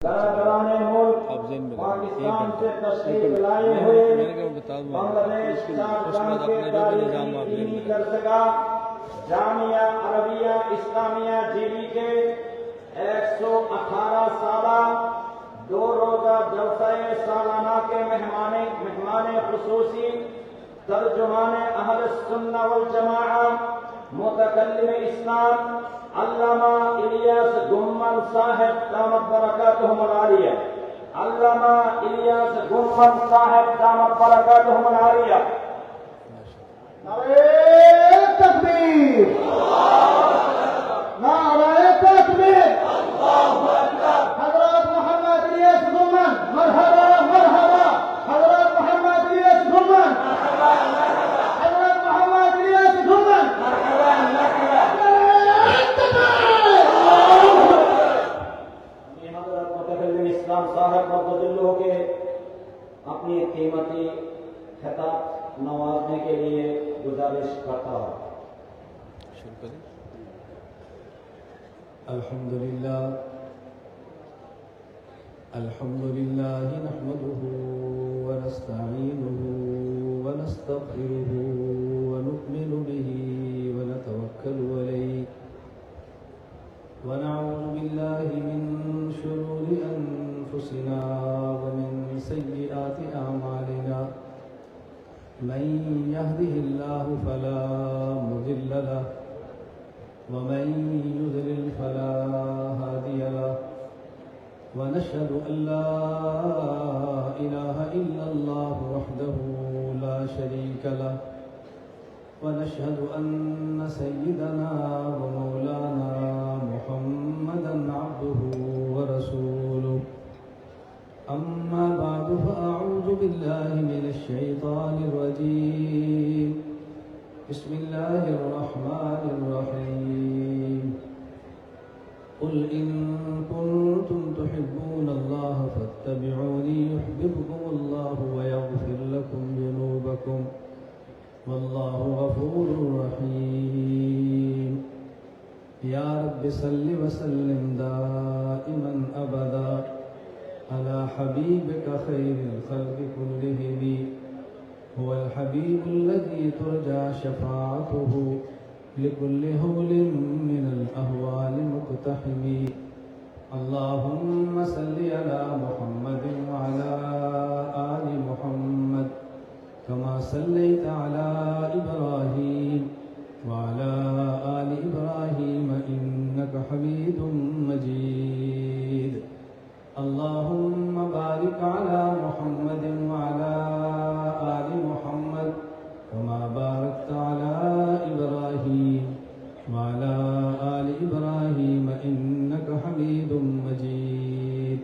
سربراہ ملک پاکستان سے تشریف لائے ہوئے بنگلہ دیش شاہجہاں کے تاریخی دینی درسگاہ جامعہ عربیہ اسلامیہ جیلی کے 118 سالہ 2 روزہ جلسہ سالانہ کے مہمان خصوصی ترجمان اہل سنہ والجماعہ متکلم اسلام علامہ الیاس گمن صاحب دامت برکاتہم العالیہ علامہ الیاس گمن صاحب دامت برکاتہم العالیہ نعرہ تکبیر نعرہ تکبیر حضرت محمد الیاس گمن مرحبا مرحبا حضرت محمد الیاس گمن حضرت محمد الیاس گمن اسلام صاحب مقدلو کے اپنی قیمتی خطاب نوازنے کے لیے گزارش کرتا ہوں. الحمدللہ نحمده ونستعینه ونستغفره ونؤمن به ونتوکل علیہ ونعوذ باللہ من شرور انفسنا ومن سیئات اعمالنا من يهده الله فلا مضل له ومن يضلل فلا هادي له ونشهد ان لا اله الا الله وحده لا شريك له ونشهد ان سيدنا ومولانا محمدا عبده ورسوله اما بعد فاعوذ بالله من الشيطان الرجيم بسم الله الرحمن الرحيم قل إن كنتم تحبون الله فاتبعوني يحببكم الله ويغفر لكم ذنوبكم والله غفور رحيم يا رب صل وسلم دائما أبدا على حبيبك خير الخلق كلهم هو الحبيب الذي ترجى شفاعته لكل هول من الأهوال مقتحم اللهم صل على محمد وعلى آل محمد كما صليت على إبراهيم وعلى آل إبراهيم إنك حميد مجيد اللهم بارك على محمد وعلى آل محمد كما باركت على إبراهيم وعلى آل إبراهيم إنك حميد مجيد.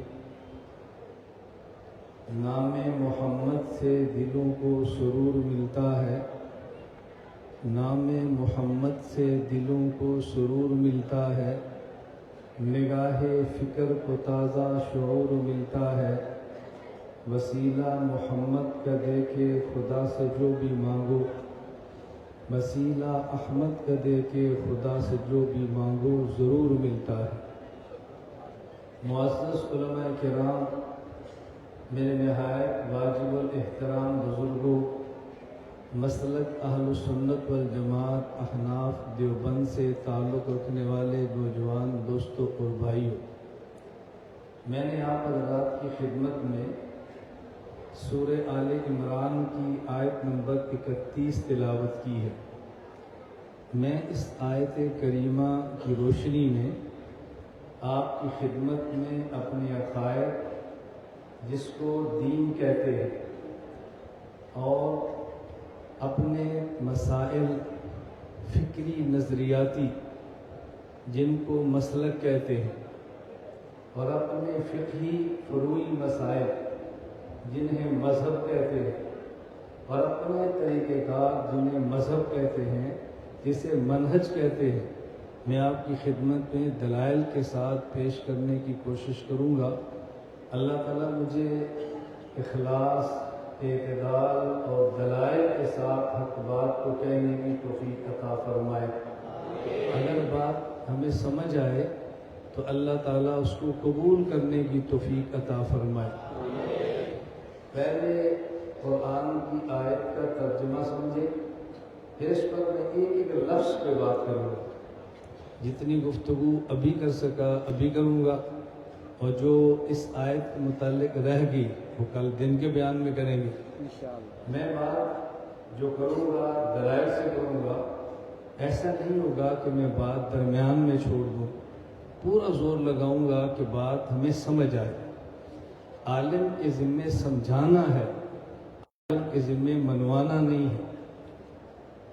نام محمد سے دلوں کو سرور ملتا ہے، نام محمد سے دلوں کو سرور ملتا ہے، نگاہ فکر کو تازہ شعور ملتا ہے. وسیلہ محمد کا دے کے خدا سے جو بھی مانگو، وسیلہ احمد کا دے کے خدا سے جو بھی مانگو ضرور ملتا ہے. معزز علماء کرام، میرے نہایت واجب الاحترام بزرگوں، مسلک اہل سنت والجماعت احناف دیوبند سے تعلق رکھنے والے نوجوان دوستوں اور بھائیوں، میں نے آپ حضرات کی خدمت میں سورہ آل عمران کی آیت نمبر 31 تلاوت کی ہے. میں اس آیت کریمہ کی روشنی میں آپ کی خدمت میں اپنے عقائد، جس کو دین کہتے ہیں، اور اپنے مسائل فکری نظریاتی جن کو مسلک کہتے ہیں، اور اپنے فقہی فروعی مسائل جنہیں مذہب کہتے ہیں، اور اپنے طریقہ کار جنہیں مذہب کہتے ہیں، جسے منہج کہتے ہیں، میں آپ کی خدمت میں دلائل کے ساتھ پیش کرنے کی کوشش کروں گا. اللہ تعالیٰ مجھے اخلاص، اعتدال اور دلائل کے ساتھ حق بات کو کہنے کی توفیق عطا فرمائے. اگر بات ہمیں سمجھ آئے تو اللہ تعالیٰ اس کو قبول کرنے کی توفیق عطا فرمائے۔ پہلے قرآن کی آیت کا ترجمہ سمجھے، پھر اس پر میں ایک ایک لفظ پہ بات کروں گا۔ جتنی گفتگو ابھی کر سکا ابھی کروں گا، اور جو اس آیت کے متعلق رہ گئی وہ کل دن کے بیان میں کریں گے انشاءاللہ۔ میں بات جو کروں گا دلائل سے کروں گا، ایسا نہیں ہوگا کہ میں بات درمیان میں چھوڑ دوں، پورا زور لگاؤں گا کہ بات ہمیں سمجھ آئے۔ عالم کے ذمے سمجھانا ہے، عالم کے ذمے منوانا نہیں ہے۔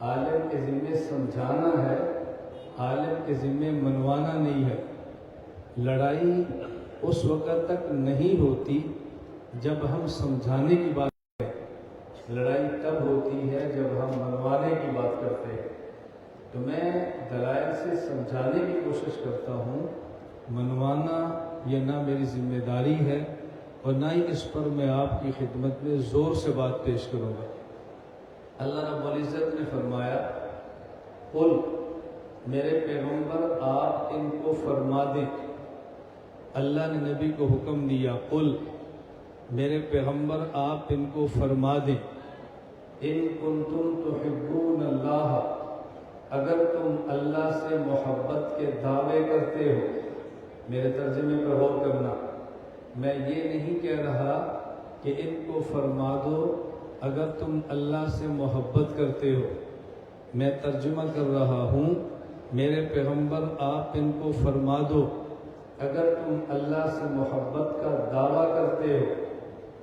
عالم کے ذمے سمجھانا ہے، عالم کے ذمے منوانا نہیں ہے۔ لڑائی اس وقت تک نہیں ہوتی جب ہم سمجھانے کی بات کرتے ہیں، لڑائی تب ہوتی ہے جب ہم منوانے کی بات کرتے ہیں۔ تو میں دلائل سے سمجھانے کی کوشش کرتا ہوں، منوانا یہ نہ میری ذمہ داری ہے اور نہ ہی اس پر میں آپ کی خدمت میں زور سے بات پیش کروں گا۔ اللہ رب العزت نے فرمایا، قل، میرے پیغمبر آپ ان کو فرما دیں۔ اللہ نے نبی کو حکم دیا، قل، میرے پیغمبر آپ ان کو فرما دیں، ان کنتم تحبون اللہ، اگر تم اللہ سے محبت کے دعوے کرتے ہو۔ میرے ترجمے پر غور کرنا، میں یہ نہیں کہہ رہا کہ ان کو فرما دو اگر تم اللہ سے محبت کرتے ہو، میں ترجمہ کر رہا ہوں، میرے پیغمبر آپ ان کو فرما دو اگر تم اللہ سے محبت کا دعویٰ کرتے ہو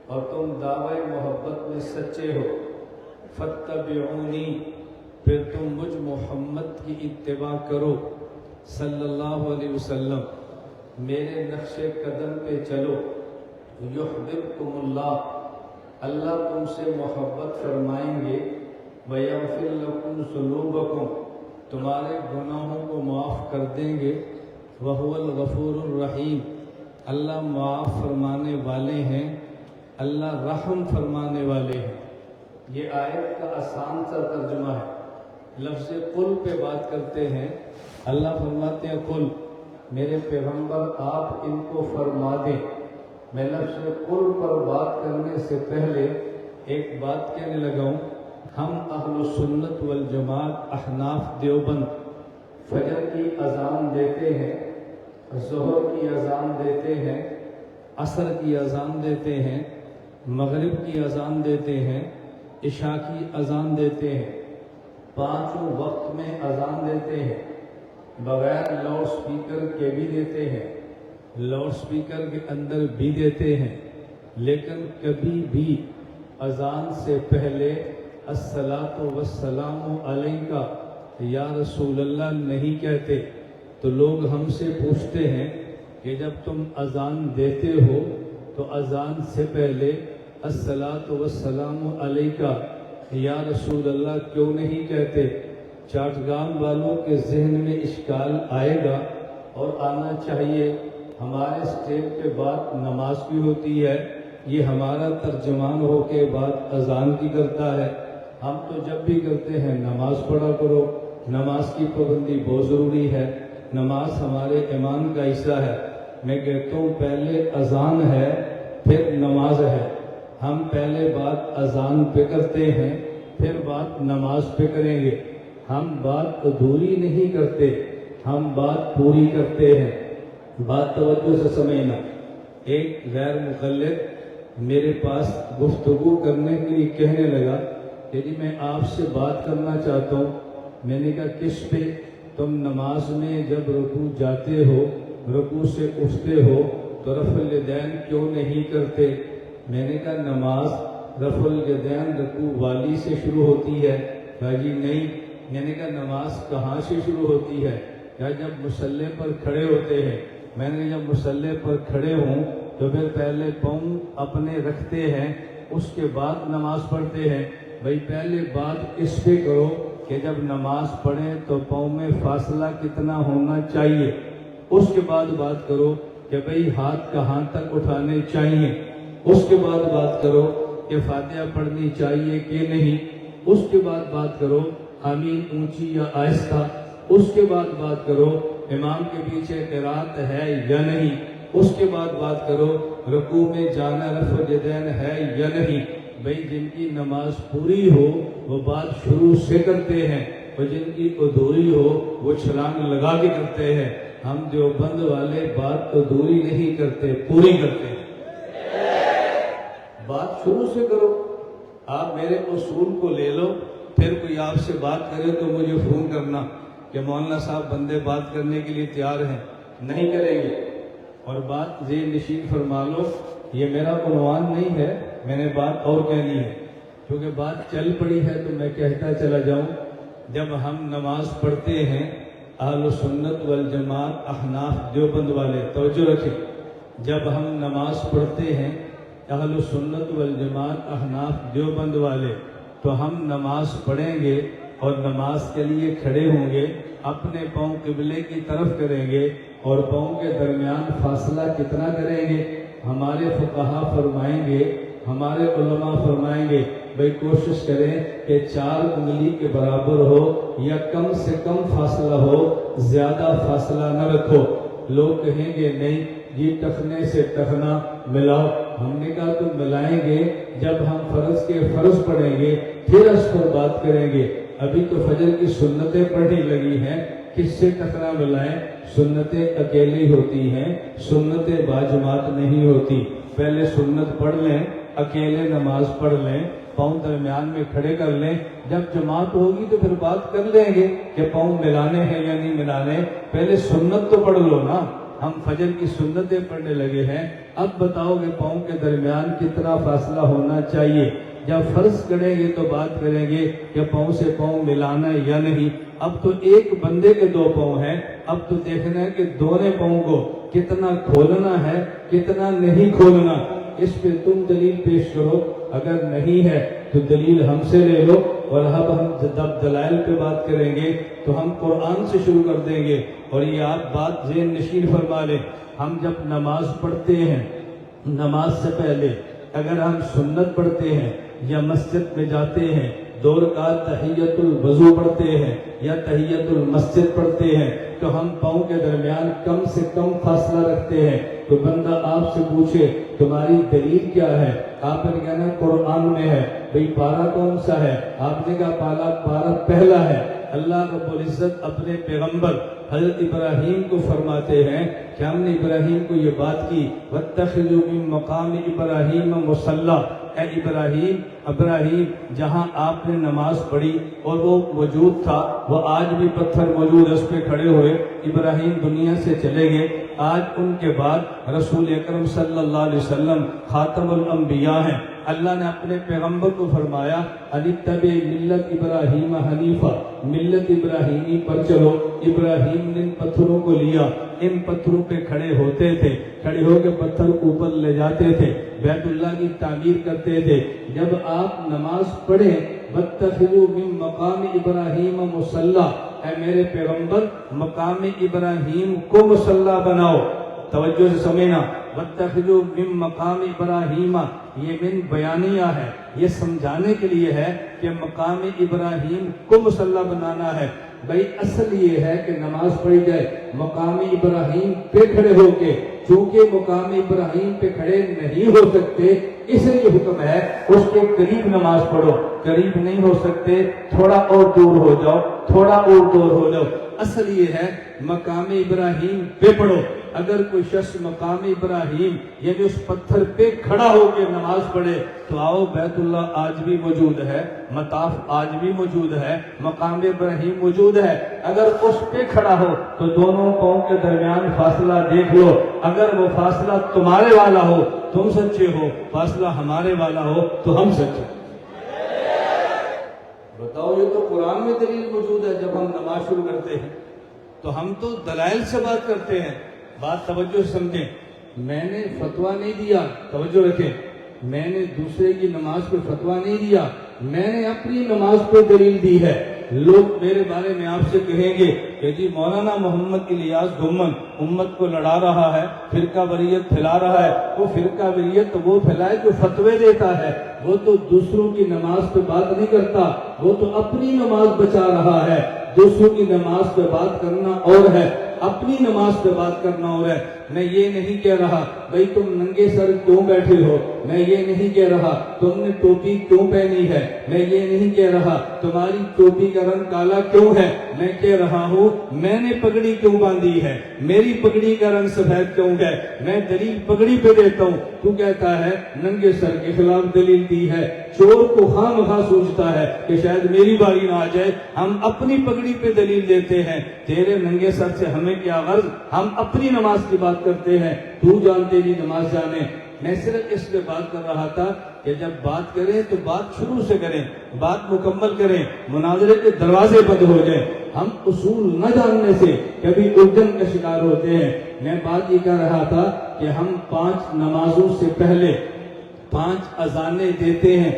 اور تم دعوی محبت میں سچے ہو، فاتبعونی، پھر تم مجھ محمد کی اتباع کرو صلی اللہ علیہ وسلم، میرے نقش قدم پہ چلو، یحببکم اللہ، اللہ تم سے محبت فرمائیں گے، ویغفر لکم ذنوبکم، تمہارے گناہوں کو معاف کر دیں گے، وہو الغفور الرحیم، اللہ معاف فرمانے والے ہیں، اللہ رحم فرمانے والے ہیں۔ یہ آیت کا آسان سا ترجمہ ہے۔ لفظ قل پہ بات کرتے ہیں، اللہ فرماتے ہیں قل، میرے پیغمبر آپ ان کو فرما دیں۔ میں لفظ قل پر بات کرنے سے پہلے ایک بات کہنے لگا ہوں، ہم اہل سنت والجماعت احناف دیوبند فجر کی اذان دیتے ہیں، ظہر کی اذان دیتے ہیں، عصر کی اذان دیتے ہیں، مغرب کی اذان دیتے ہیں، عشاء کی اذان دیتے ہیں، پانچوں وقت میں اذان دیتے ہیں، بغیر لاؤڈ سپیکر کے بھی دیتے ہیں، لاؤڈ سپیکر کے اندر بھی دیتے ہیں، لیکن کبھی بھی اذان سے پہلے الصلاۃ والسلام علیکہ یا رسول اللہ نہیں کہتے۔ تو لوگ ہم سے پوچھتے ہیں کہ جب تم اذان دیتے ہو تو اذان سے پہلے الصلاۃ والسلام علیکہ یا رسول اللہ کیوں نہیں کہتے؟ چاٹگام والوں کے ذہن میں اشکال آئے گا اور آنا چاہیے۔ ہمارے اسٹیج پہ بات نماز کی ہوتی ہے، یہ ہمارا ترجمان ہو کے بات اذان کی کرتا ہے۔ ہم تو جب بھی کرتے ہیں نماز پڑھا کرو، نماز کی پابندی بہت ضروری ہے، نماز ہمارے ایمان کا حصہ ہے۔ میں کہتا ہوں پہلے اذان ہے پھر نماز ہے۔ ہم پہلے بات اذان پہ کرتے ہیں پھر بات نماز پہ کریں گے۔ ہم بات ادھوری نہیں کرتے، ہم بات پوری کرتے ہیں۔ بات توجہ سے سمجھنا۔ ایک غیر مقلد میرے پاس گفتگو کرنے کے لیے کہنے لگا کہ جی میں آپ سے بات کرنا چاہتا ہوں۔ میں نے کہا کس پہ؟ تم نماز میں جب رکوع جاتے ہو، رکوع سے اٹھتے ہو تو رفع الیدین کیوں نہیں کرتے؟ میں نے کہا نماز رفع الیدین رکوع والی سے شروع ہوتی ہے۔ کہا جی نہیں۔ میں نے کہا نماز کہاں سے شروع ہوتی ہے؟ کہا جب مصلی پر کھڑے ہوتے ہیں۔ میں نے جب مصلی پر کھڑے ہوں تو پھر پہلے پاؤں اپنے رکھتے ہیں، اس کے بعد نماز پڑھتے ہیں۔ بھائی پہلے بات اس پہ کرو کہ جب نماز پڑھیں تو پاؤں میں فاصلہ کتنا ہونا چاہیے، اس کے بعد بات کرو کہ بھئی ہاتھ کہاں تک اٹھانے چاہیے، اس کے بعد بات کرو کہ فاتحہ پڑھنی چاہیے کہ نہیں، اس کے بعد بات کرو آمین اونچی یا آہستہ، اس کے بعد بات کرو امام کے پیچھے قرات ہے یا نہیں، اس کے بعد بات کرو رکوع میں جانا رفع یدین ہے یا نہیں۔ بھئی جن کی نماز پوری ہو وہ بات شروع سے کرتے ہیں، اور جن کی ادھوری ہو وہ چھلانگ لگا کے کرتے ہیں۔ ہم دیوبند والے بات ادھوری نہیں کرتے، پوری کرتے ہیں۔ بات شروع سے کرو۔ آپ میرے اصول کو لے لو، پھر کوئی آپ سے بات کرے تو مجھے فون کرنا کہ مولانا صاحب بندے بات کرنے کے لیے تیار ہیں، نہیں کریں گے۔ اور بات ذہن نشین فرما لو، یہ میرا عنوان نہیں ہے، میں نے بات اور کہنی ہے، کیونکہ بات چل پڑی ہے تو میں کہتا چلا جاؤں۔ جب ہم نماز پڑھتے ہیں اہل سنت والجماعت احناف دیوبند والے، توجہ رکھیں، جب ہم نماز پڑھتے ہیں اہل سنت والجماعت احناف دیوبند والے، تو ہم نماز پڑھیں گے اور نماز کے لیے کھڑے ہوں گے، اپنے پاؤں قبلے کی طرف کریں گے، اور پاؤں کے درمیان فاصلہ کتنا کریں گے؟ ہمارے فقہا فرمائیں گے، ہمارے علماء فرمائیں گے بھئی کوشش کریں کہ 4 انگلی کے برابر ہو، یا کم سے کم فاصلہ ہو، زیادہ فاصلہ نہ رکھو۔ لوگ کہیں گے نہیں یہ ٹخنے سے ٹخنا ملاؤ، ہم نے کہا تو ملائیں گے جب ہم فرض کے فرض پڑھیں گے، پھر اس پر بات کریں گے۔ ابھی تو فجر کی سنتیں پڑھنے لگی ہیں، کس سے ٹکرا ملائیں؟ سنتیں اکیلی ہوتی ہیں، سنتیں باجماعت نہیں ہوتی۔ پہلے سنت پڑھ لیں، اکیلے نماز پڑھ لیں، پاؤں درمیان میں کھڑے کر لیں، جب جماعت ہوگی تو پھر بات کر لیں گے کہ پاؤں ملانے ہیں یا نہیں ملانے۔ پہلے سنت تو پڑھ لو نا، ہم فجر کی سنتیں پڑھنے لگے ہیں، اب بتاؤ کہ پاؤں کے درمیان کتنا فاصلہ ہونا چاہیے۔ جب فرض کریں گے تو بات کریں گے کہ پاؤں سے پاؤں ملانا ہے یا نہیں۔ اب تو ایک بندے کے 2 پاؤں ہیں، اب تو دیکھنا ہے کہ دونوں پاؤں کو کتنا کھولنا ہے، کتنا نہیں کھولنا۔ اس پہ تم دلیل پیش کرو، اگر نہیں ہے تو دلیل ہم سے لے لو، اور اب ہم جب دلائل پہ بات کریں گے تو ہم قرآن سے شروع کر دیں گے۔ اور یہ آپ بات ذہن نشین فرما لیں، ہم جب نماز پڑھتے ہیں، نماز سے پہلے اگر ہم سنت پڑھتے ہیں یا مسجد میں جاتے ہیں، 2 رکعت تحیت الوضو پڑھتے ہیں یا تحیت المسجد پڑھتے ہیں، تو ہم پاؤں کے درمیان کم سے کم فاصلہ رکھتے ہیں۔ تو بندہ آپ سے پوچھے تمہاری دلیل کیا ہے، آپ نے کہنا قرآن میں ہے۔ بھئی پارہ کون سا ہے؟ آپ نے کہا پارہ پہلا ہے۔ اللہ رب العزت اپنے پیغمبر حضرت ابراہیم کو فرماتے ہیں کہ ہم نے ابراہیم کو یہ بات کی وَاتَّخِذُوا مِن مَّقَامِ إِبْرَاهِيمَ مُصَلًّى، اے ابراہیم جہاں آپ نے نماز پڑھی اور وہ موجود تھا، وہ آج بھی پتھر موجود، اس پہ کھڑے ہوئے۔ ابراہیم دنیا سے چلے گئے، آج ان کے بعد رسول اکرم صلی اللہ علیہ وسلم خاتم الانبیاء ہیں۔ اللہ نے اپنے پیغمبر کو فرمایا اَنِتَّبِعْ مِلَّتَ إِبْرَاهِيمَ حَنِیفًا، ملت ابراہیمی پر چلو۔ ابراہیم نے ان پتھروں کو لیا، ان پتھروں پہ کھڑے ہوتے تھے، کھڑے ہو کے پتھر اوپر لے جاتے تھے، بیت اللہ کی تعمیر کرتے تھے۔ جب آپ نماز پڑھیں وَاتَّخِذُوا مِن مَّقَامِ إِبْرَاهِيمَ مُصَلًّى، اے میرے پیغمبر مقام ابراہیم کو مصلی بناؤ۔ توجہ سے سمجھنا، وَاتَّخِذُوا مِن مَّقَامِ إِبْرَاهِيمَ، یہ من بیانیہ ہے، یہ سمجھانے کے لیے ہے کہ مقام ابراہیم کو مصلی بنانا ہے۔ بھئی اصل یہ ہے کہ نماز پڑھی جائے مقام ابراہیم پہ کھڑے ہو کے، چونکہ مقام ابراہیم پہ کھڑے نہیں ہو سکتے اس لیے حکم ہے اس کے قریب نماز پڑھو۔ قریب نہیں ہو سکتے تھوڑا اور دور ہو جاؤ، تھوڑا اور دور ہو جاؤ۔ اصل یہ ہے مقام ابراہیم پہ پڑھو۔ اگر کوئی شخص مقام ابراہیم یعنی اس پتھر پہ کھڑا ہو کے نماز پڑھے تو آؤ بیت اللہ آج بھی موجود ہے، مطاف آج بھی موجود ہے، مقام ابراہیم موجود ہے۔ اگر اس پہ کھڑا ہو تو دونوں پاؤں کے درمیان فاصلہ دیکھ لو، اگر وہ فاصلہ تمہارے والا ہو تم سچے ہو، فاصلہ ہمارے والا ہو تو ہم سچے۔ بتاؤ، یہ تو قرآن میں دلیل موجود ہے۔ جب ہم نماز شروع کرتے ہیں تو ہم تو دلائل سے بات کرتے ہیں۔ بات توجہ سے سمجھیں، میں نے فتویٰ نہیں دیا، توجہ رکھیں، میں نے دوسرے کی نماز پہ فتویٰ نہیں دیا، میں نے اپنی نماز پہ دلیل دی ہے۔ لوگ میرے بارے میں آپ سے کہیں گے کہ جی مولانا محمد الیاس گھمن امت کو لڑا رہا ہے، فرقہ وریت پھیلا رہا ہے۔ وہ فرقہ وریت وہ پھیلائے جو فتوے دیتا ہے، وہ تو دوسروں کی نماز پہ بات نہیں کرتا، وہ تو اپنی نماز بچا رہا ہے۔ دوسروں کی نماز پہ بات کرنا اور ہے، اپنی نماز پہ بات کرنا ہو رہا ہے. میں یہ نہیں کہہ رہا بھائی تم ننگے سر کیوں بیٹھے ہو, میں یہ نہیں کہہ رہا تم نے ٹوپی کیوں پہنی ہے, میں یہ نہیں کہہ رہا تمہاری ٹوپی کا رنگ کالا کیوں ہے, میں کہہ رہا ہوں میں نے پگڑی کیوں باندھی ہے, میری پگڑی کا رنگ سفید کیوں ہے, میں دلیل پگڑی پہ دیتا ہوں. تو کہتا ہے ننگے سر کے خلاف دلیل دی ہے. چور کو خواہ مخواہ سوچتا ہے کہ شاید میری باری نہ آ جائے, ہم اپنی پگڑی پہ دلیل دیتے ہیں. تیرے ننگے سر سے ہمیں کیا غرض, ہم اپنی نماز کی بات کرتے ہیں, تو جان تیری نماز جانے. میں صرف اس پہ بات کر رہا تھا کہ جب بات کریں تو بات شروع سے کریں, بات مکمل کریں, مناظرے کے دروازے بند ہو جائیں. ہم اصول نہ جاننے سے کبھی الجھن کا شکار ہوتے ہیں. میں بات یہ کہہ رہا تھا کہ ہم 5 نمازوں سے پہلے 5 اذانیں دیتے ہیں.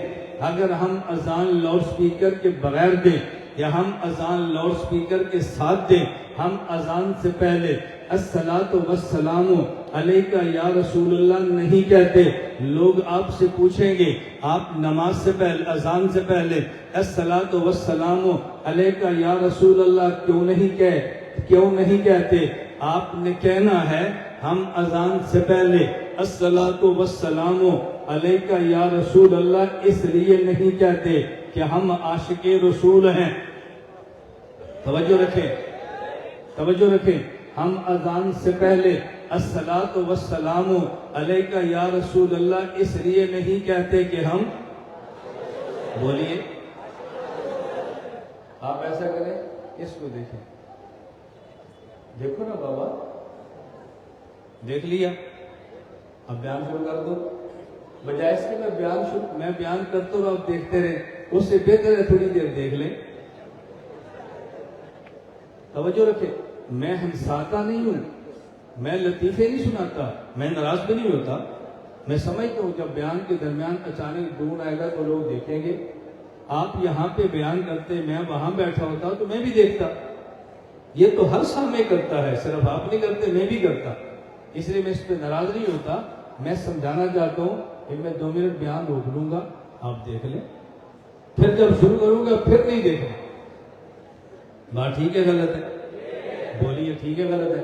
اگر ہم اذان لاؤڈ سپیکر کے بغیر دیں یا ہم اذان لاؤڈ سپیکر کے ساتھ دیں, ہم اذان سے پہلے الصلاۃ والسلام علیک یا رسول اللہ نہیں کہتے. لوگ آپ سے پوچھیں گے آپ نماز سے پہلے, اذان سے پہلے الصلاۃ والسلام علیک یا رسول اللہ کیوں نہیں کہتے؟ آپ نے کہنا ہے ہم اذان سے پہلے الصلاۃ والسلام علیک یا رسول اللہ اس لیے نہیں کہتے کہ ہم عاشق رسول ہیں. توجہ رکھیں. ہم اذان سے پہلے الصلاۃ والسلام علیک یا رسول اللہ اس لیے نہیں کہتے کہ ہم, بولیے, آپ ایسا کریں, اس کو دیکھیں, دیکھو نا بابا, دیکھ لیا, اب بیان شروع کر دو. بجائے اس کے میں بیان کرتا ہوں آپ دیکھتے رہے, اس سے بہتر ہے تھوڑی دیر دیکھ لیں. توجہ رکھیں. میں ہنساتا نہیں ہوں, میں لطیفے نہیں سناتا, میں ناراض بھی نہیں ہوتا. میں سمجھتا ہوں جب بیان کے درمیان اچانک ڈھونڈ آئے گا تو لوگ دیکھیں گے. آپ یہاں پہ بیان کرتے, میں وہاں بیٹھا ہوتا تو میں بھی دیکھتا. یہ تو ہر سامنے کرتا ہے, صرف آپ نہیں کرتے, میں بھی کرتا. اس لیے میں اس پہ ناراض نہیں ہوتا. میں سمجھانا چاہتا ہوں کہ میں 2 منٹ بیان روک لوں گا, آپ دیکھ لیں, پھر جب شروع کروں گا پھر نہیں دیکھنا. بات ٹھیک ہے غلط ہے؟ بولیے ٹھیک ہے غلط ہے؟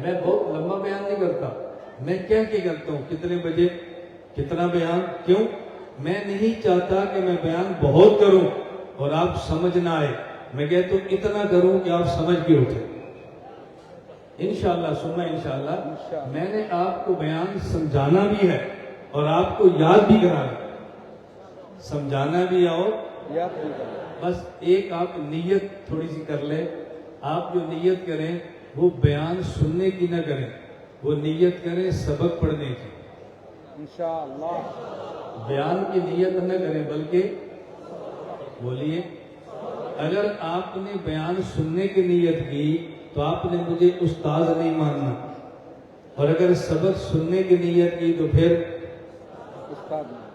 میں بہت لمبا بیان نہیں کرتا, میں کہہ کے کرتا ہوں کتنے بجے کتنا بیان. کیوں؟ میں نہیں چاہتا کہ میں بیان بہت کروں اور آپ سمجھ نہ آئے. میں کہتا ہوں اتنا کروں کہ آپ سمجھ کے اٹھیں. انشاءاللہ سننا انشاءاللہ میں نے آپ کو بیان سمجھانا بھی ہے اور آپ کو یاد بھی کرانا, سمجھانا بھی اور بس ایک آپ نیت تھوڑی سی کر لیں. آپ جو نیت کریں وہ بیان سننے کی نہ کریں, وہ نیت کریں سبق پڑھنے کی. انشاءاللہ بیان کی نیت نہ کریں بلکہ, بولیے, اگر آپ نے بیان سننے کی نیت کی تو آپ نے مجھے استاد نہیں ماننا, اور اگر سبق سننے کی نیت کی تو پھر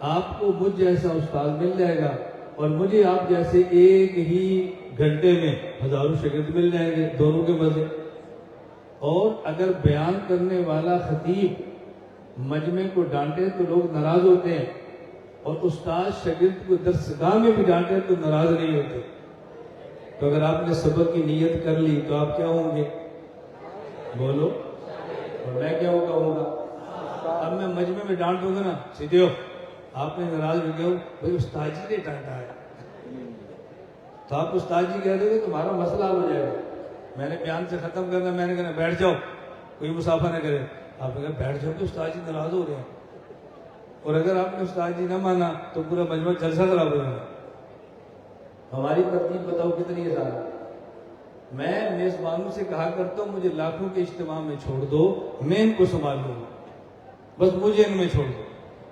آپ کو مجھ جیسا استاد مل جائے گا اور مجھے آپ جیسے ایک ہی گھنٹے میں ہزاروں شاگرد مل جائیں گے, دونوں کے مزے. اور اگر بیان کرنے والا خطیب مجمع کو ڈانٹے تو لوگ ناراض ہوتے ہیں, اور استاد شاگرد کو درسگاہ میں بھی ڈانٹے تو ناراض نہیں ہوتے. تو اگر آپ نے سبق کی نیت کر لی تو آپ کیا ہوں گے, بولو, اور میں کیا ہوں گا. اب میں مجمع میں ڈانٹوں گا نا, سیدھے ہو, آپ نے ناراض ہو گیا, بھائی استاد جی نے ڈانٹا ہے, تو آپ استاد جی کہہ دیں گے تمہارا مسئلہ حل ہو جائے گا. میں نے بیان سے ختم کرنا, میں نے کہنا بیٹھ جاؤ, کوئی مسافہ نہ کرے. آپ نے کہا بیٹھ جاؤ کہ استاد جی ناراض ہو رہے ہیں, اور اگر آپ نے استاد جی نہ مانا تو پورا مجمع جلسہ خراب ہو جائے گا. ہماری ترتیب بتاؤ کتنی ہے سارا. میں میزبانوں سے کہا کرتا ہوں مجھے لاکھوں کے اجتماع میں چھوڑ دو, میں ان کو سنبھال لوں گا, بس مجھے ان میں چھوڑ دو,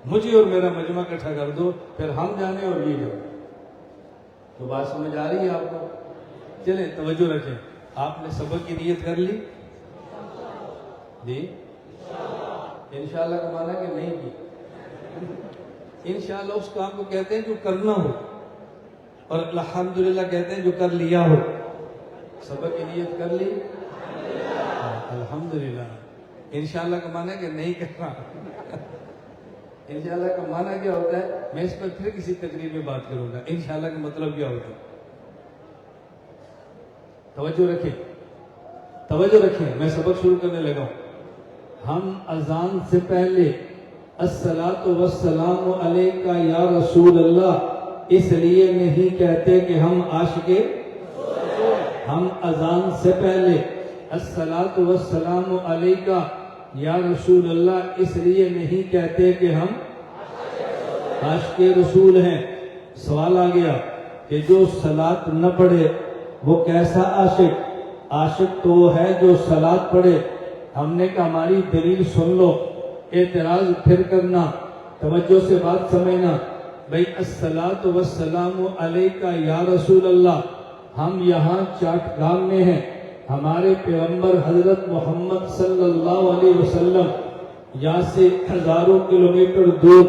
مجھے اور میرا مجمع اکٹھا کر دو, پھر ہم جانے اور یہ جانے. تو بات سمجھ آ رہی ہے آپ کو؟ چلیں توجہ رکھیں. آپ نے سبق کی نیت کر لی جی؟ انشاءاللہ کا معنی کہ نہیں کی. انشاءاللہ اس کام کو کہتے ہیں جو کرنا ہو, اور الحمدللہ کہتے ہیں جو کر لیا ہو. سبق کی نیت کر لی, الحمدللہ. انشاءاللہ کا معنی کہ نہیں کرنا. انشاءاللہ کا معنی کیا ہوتا ہے, میں اس پر پھر کسی تقریر میں بات کروں گا. انشاءاللہ کا مطلب کیا ہوتا ہے, توجہ رکھیں. توجہ رکھیں، میں سبق شروع کرنے لگا ہوں. ہم اذان سے پہلے الصلاۃ والسلام علیک یا رسول اللہ اس لیے نہیں کہتے کہ ہم عاشق، ہم اذان سے پہلے الصلاۃ والسلام علیک یا رسول اللہ اس لیے نہیں کہتے کہ ہم عاشق رسول ہیں. سوال آ گیا کہ جو صلاۃ نہ پڑھے وہ کیسا عاشق؟ عاشق تو وہ ہے جو صلاۃ پڑھے. ہم نے کہا ہماری دلیل سن لو، اعتراض پھر کرنا، توجہ سے بات سمجھنا. بھئی الصلاۃ والسلام علیک یا رسول اللہ، ہم یہاں چاٹگام میں ہیں. ہمارے پیغمبر حضرت محمد صلی اللہ علیہ وسلم یہاں سے ہزاروں کلومیٹر دور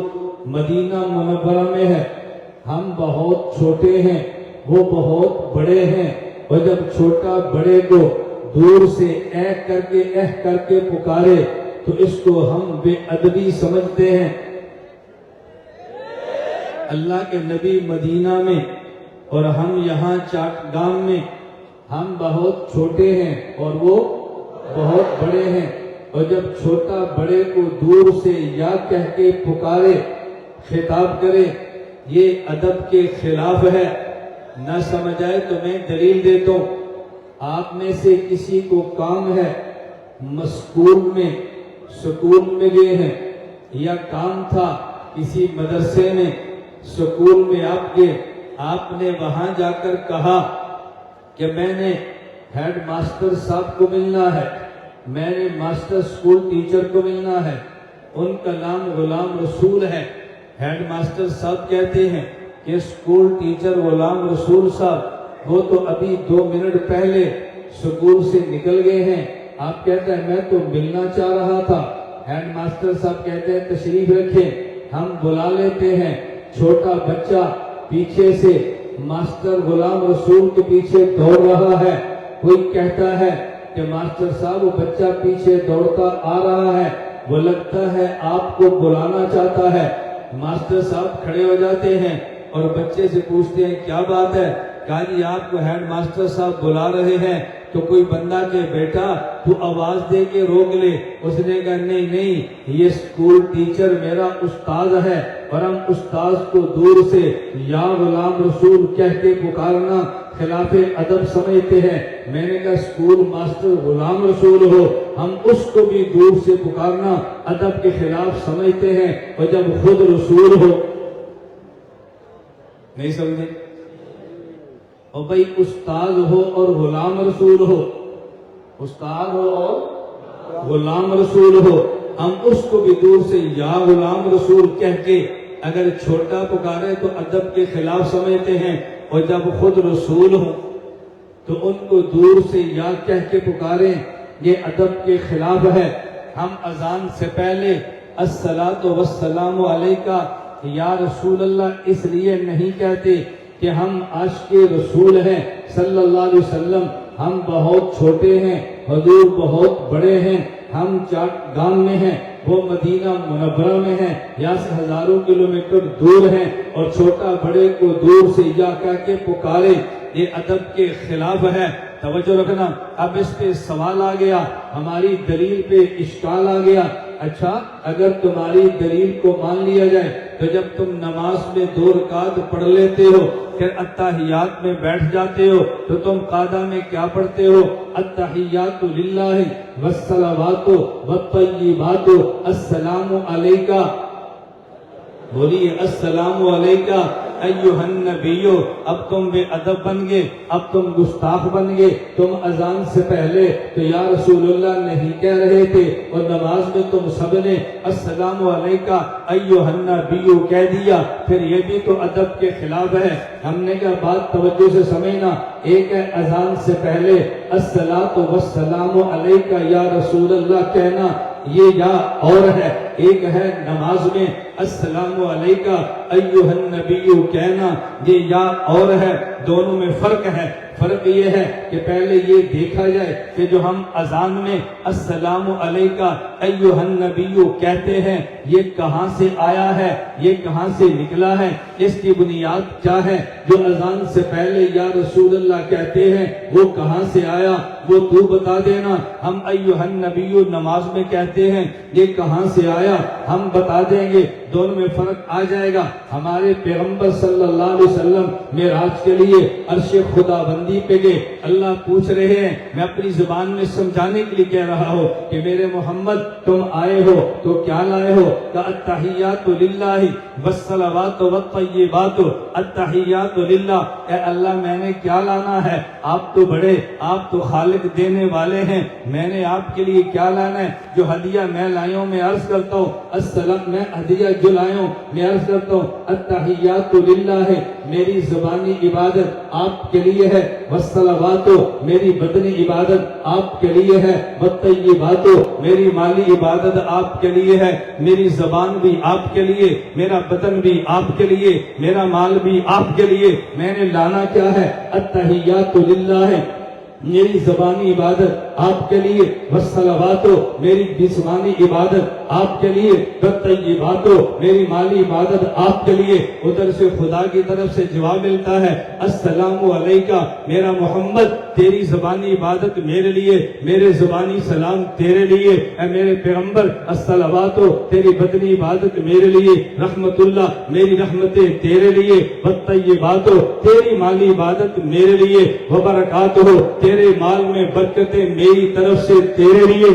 مدینہ منورہ میں ہے. ہم بہت چھوٹے ہیں، وہ بہت بڑے ہیں، اور جب چھوٹا بڑے کو دور سے اے کر کے پکارے تو اس کو ہم بے ادبی سمجھتے ہیں. اللہ کے نبی مدینہ میں اور ہم یہاں چاٹگام میں، ہم بہت چھوٹے ہیں اور وہ بہت بڑے ہیں، اور جب چھوٹا بڑے کو دور سے یا کہہ کے پکارے، خطاب کرے، یہ ادب کے خلاف ہے. نہ سمجھ آئے تو میں دلیل دیتا ہوں. آپ میں سے کسی کو کام ہے، سکول میں گئے ہیں، یا کام تھا کسی مدرسے میں، سکول میں آپ گئے، آپ نے وہاں جا کر کہا کہ میں نے ہیڈ ماسٹر صاحب کو ملنا ہے، میں نے ماسٹر سکول ٹیچر کو ملنا ہے، ان کا نام غلام رسول ہے. ہیڈ ماسٹر صاحب کہتے ہیں کہ سکول ٹیچر غلام رسول صاحب وہ تو ابھی 2 منٹ پہلے سکول سے نکل گئے ہیں. آپ کہتے ہیں میں تو ملنا چاہ رہا تھا. ہیڈ ماسٹر صاحب کہتے ہیں تشریف رکھیں، ہم بلا لیتے ہیں. چھوٹا بچہ پیچھے سے ماسٹر غلام رسول کے پیچھے دوڑ رہا ہے. کوئی کہتا ہے کہ ماسٹر صاحب وہ بچہ پیچھے دوڑتا آ رہا ہے، وہ لگتا ہے آپ کو بلانا چاہتا ہے. ماسٹر صاحب کھڑے ہو جاتے ہیں اور بچے سے پوچھتے ہیں کیا بات ہے؟ کہا جی آپ کو ہیڈ ماسٹر صاحب بلا رہے ہیں. تو کوئی بندہ کہ بیٹا تو آواز دے کے روک لے. اس نے کہا نہیں، یہ سکول ٹیچر میرا استاد ہے، اور ہم استاد کو دور سے یا غلام رسول کہہ کے پکارنا خلاف ادب سمجھتے ہیں. میں نے کہا سکول ماسٹر غلام رسول ہو، ہم اس کو بھی دور سے پکارنا ادب کے خلاف سمجھتے ہیں، اور جب خود رسول ہو. نہیں سمجھے؟ اور بھئی استاد ہو اور غلام رسول ہو، استاد ہو اور غلام رسول ہو، ہم اس کو بھی دور سے یا غلام رسول کہہ کے اگر چھوٹا پکارے تو ادب کے خلاف سمجھتے ہیں، اور جب خود رسول ہو تو ان کو دور سے یا کہہ کے پکاریں، یہ ادب کے خلاف ہے. ہم اذان سے پہلے الصلاۃ والسلام علیک یا رسول اللہ اس لیے نہیں کہتے کہ ہم عاشق رسول ہیں صلی اللہ علیہ وسلم. ہم بہت چھوٹے ہیں، حضور بہت بڑے ہیں. ہم چاٹگام میں ہیں، وہ مدینہ منورہ میں ہیں، یہاں سے ہزاروں کلومیٹر دور ہیں، اور چھوٹا بڑے کو دور سے یا کہہ کے پکارے، یہ ادب کے خلاف ہے. توجہ رکھنا. اب اس پہ سوال آ گیا، ہماری دلیل پہ اشکال آ گیا. اچھا اگر تمہاری دلیل کو مان لیا جائے تو جب تم نماز میں 2 رکعت پڑھ لیتے ہو، پھر اتحیات میں بیٹھ جاتے ہو، تو تم قاعدہ میں کیا پڑھتے ہو؟ التحیات للہ والصلوات والطیبات السلام علیکہ. بولیے السلام علیکہ ایھا النبی. اب تم بے ادب بن گئے، اب تم گستاخ بن گئے. تم اذان سے پہلے تو یا رسول اللہ نہیں کہہ رہے تھے، اور نماز میں تم سب نے السلام علیکہ ایھا النبی کہہ دیا، پھر یہ بھی تو ادب کے خلاف ہے. ہم نے کہا بات توجہ سے سمجھنا. ایک ہے اذان سے پہلے الصلاۃ والسلام علیکہ یا رسول اللہ کہنا، یہ یا اور ہے. ایک ہے نماز میں السلام علیکہ ایھا النبی کہنا، یہ یا اور ہے. دونوں میں فرق ہے. فرق یہ ہے کہ پہلے یہ دیکھا جائے کہ جو ہم اذان میں السلام علیکہ ایھا النبی کہتے ہیں یہ کہاں سے آیا ہے, یہ کہاں سے نکلا ہے, اس کی بنیاد کیا ہے. جو اذان سے پہلے یا رسول اللہ کہتے ہیں وہ کہاں سے آیا, وہ تو بتا دینا. ہم ایھا النبی نماز میں کہتے ہیں یہ کہاں سے آیا, ہم بتا دیں گے. دونوں میں فرق آ جائے گا. ہمارے پیغمبر صلی اللہ علیہ وسلم معراج کے لیے عرش خدا بندی پہ گئے. اللہ پوچھ رہے ہیں, میں اپنی زبان میں سمجھانے کے لیے کہہ رہا ہوں کہ میرے محمد تم آئے ہو تو کیا لائے ہو, کہ التحیات للہ والصلوات والطیبات. التحیات للہ, اے اللہ میں نے کیا لانا ہے, آپ تو بڑے, آپ تو خالق دینے والے ہیں, میں نے آپ کے لیے کیا لانا ہے. جو ہدیہ میں لائیوں میں عرض کرتا ہوں, السلام میں ہدیہ جو لائیوں میں عرض کرتا ہوں, التحیات للہ ہے, میری زبانی عبادت آپ کے لیے ہے. والصلوات, میری بدنی عبادت آپ کے لیے ہے. والطیبات, میری مالی عبادت آپ کے لیے ہے. میری زبان بھی آپ کے لیے, میرا بدن بھی آپ کے لیے, میرا مال بھی آپ کے لیے. میں نے لانا کیا ہے, التحیات للہ ہے, میری زبانی عبادت آپ کے لیے. والصلوات, میری جسمانی عبادت آپ کے لیے. والطیبات, میری مالی عبادت آپ کے لیے. ادھر سے خدا کی طرف سے جواب ملتا ہے, السلام علیکہ, میرا محمد تیری زبانی عبادت میرے لیے, میرے زبانی سلام تیرے لیے. اے میرے پیغمبر الصلوات, تیری بدنی عبادت میرے لیے. رحمت اللہ, میری رحمتیں تیرے لیے. والطیبات, تیری مالی عبادت میرے لیے. وبرکاتہ, تیرے مال میں برکتیں میری طرف سے تیرے لیے.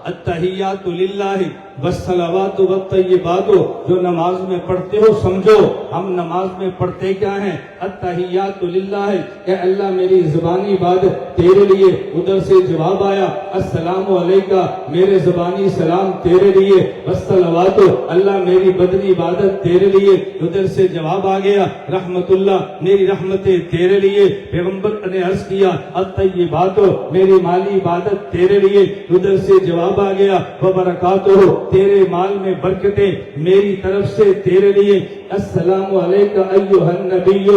التحیات للہ والصلوات والطیبات. جو نماز میں پڑھتے ہو سمجھو, ہم نماز میں پڑھتے کیا ہیں, التحیات للہ, اے اللہ میری زبانی عبادت تیرے لیے. ادھر سے جواب آیا, السلام علیکہ, میرے زبانی سلام تیرے لیے. والصلوات, اللہ میری بدنی عبادت تیرے لیے. ادھر سے جواب آ گیا, رحمت اللہ, میری رحمتیں تیرے لیے. پیغمبر نے عرض کیا, الطیبات, میری مالی عبادت تیرے لیے. ادھر سے جواب آ گیا, وبرکاتہ, تیرے مال میں برکتیں میری طرف سے تیرے لیے. السلام علیکہ ایھا النبی,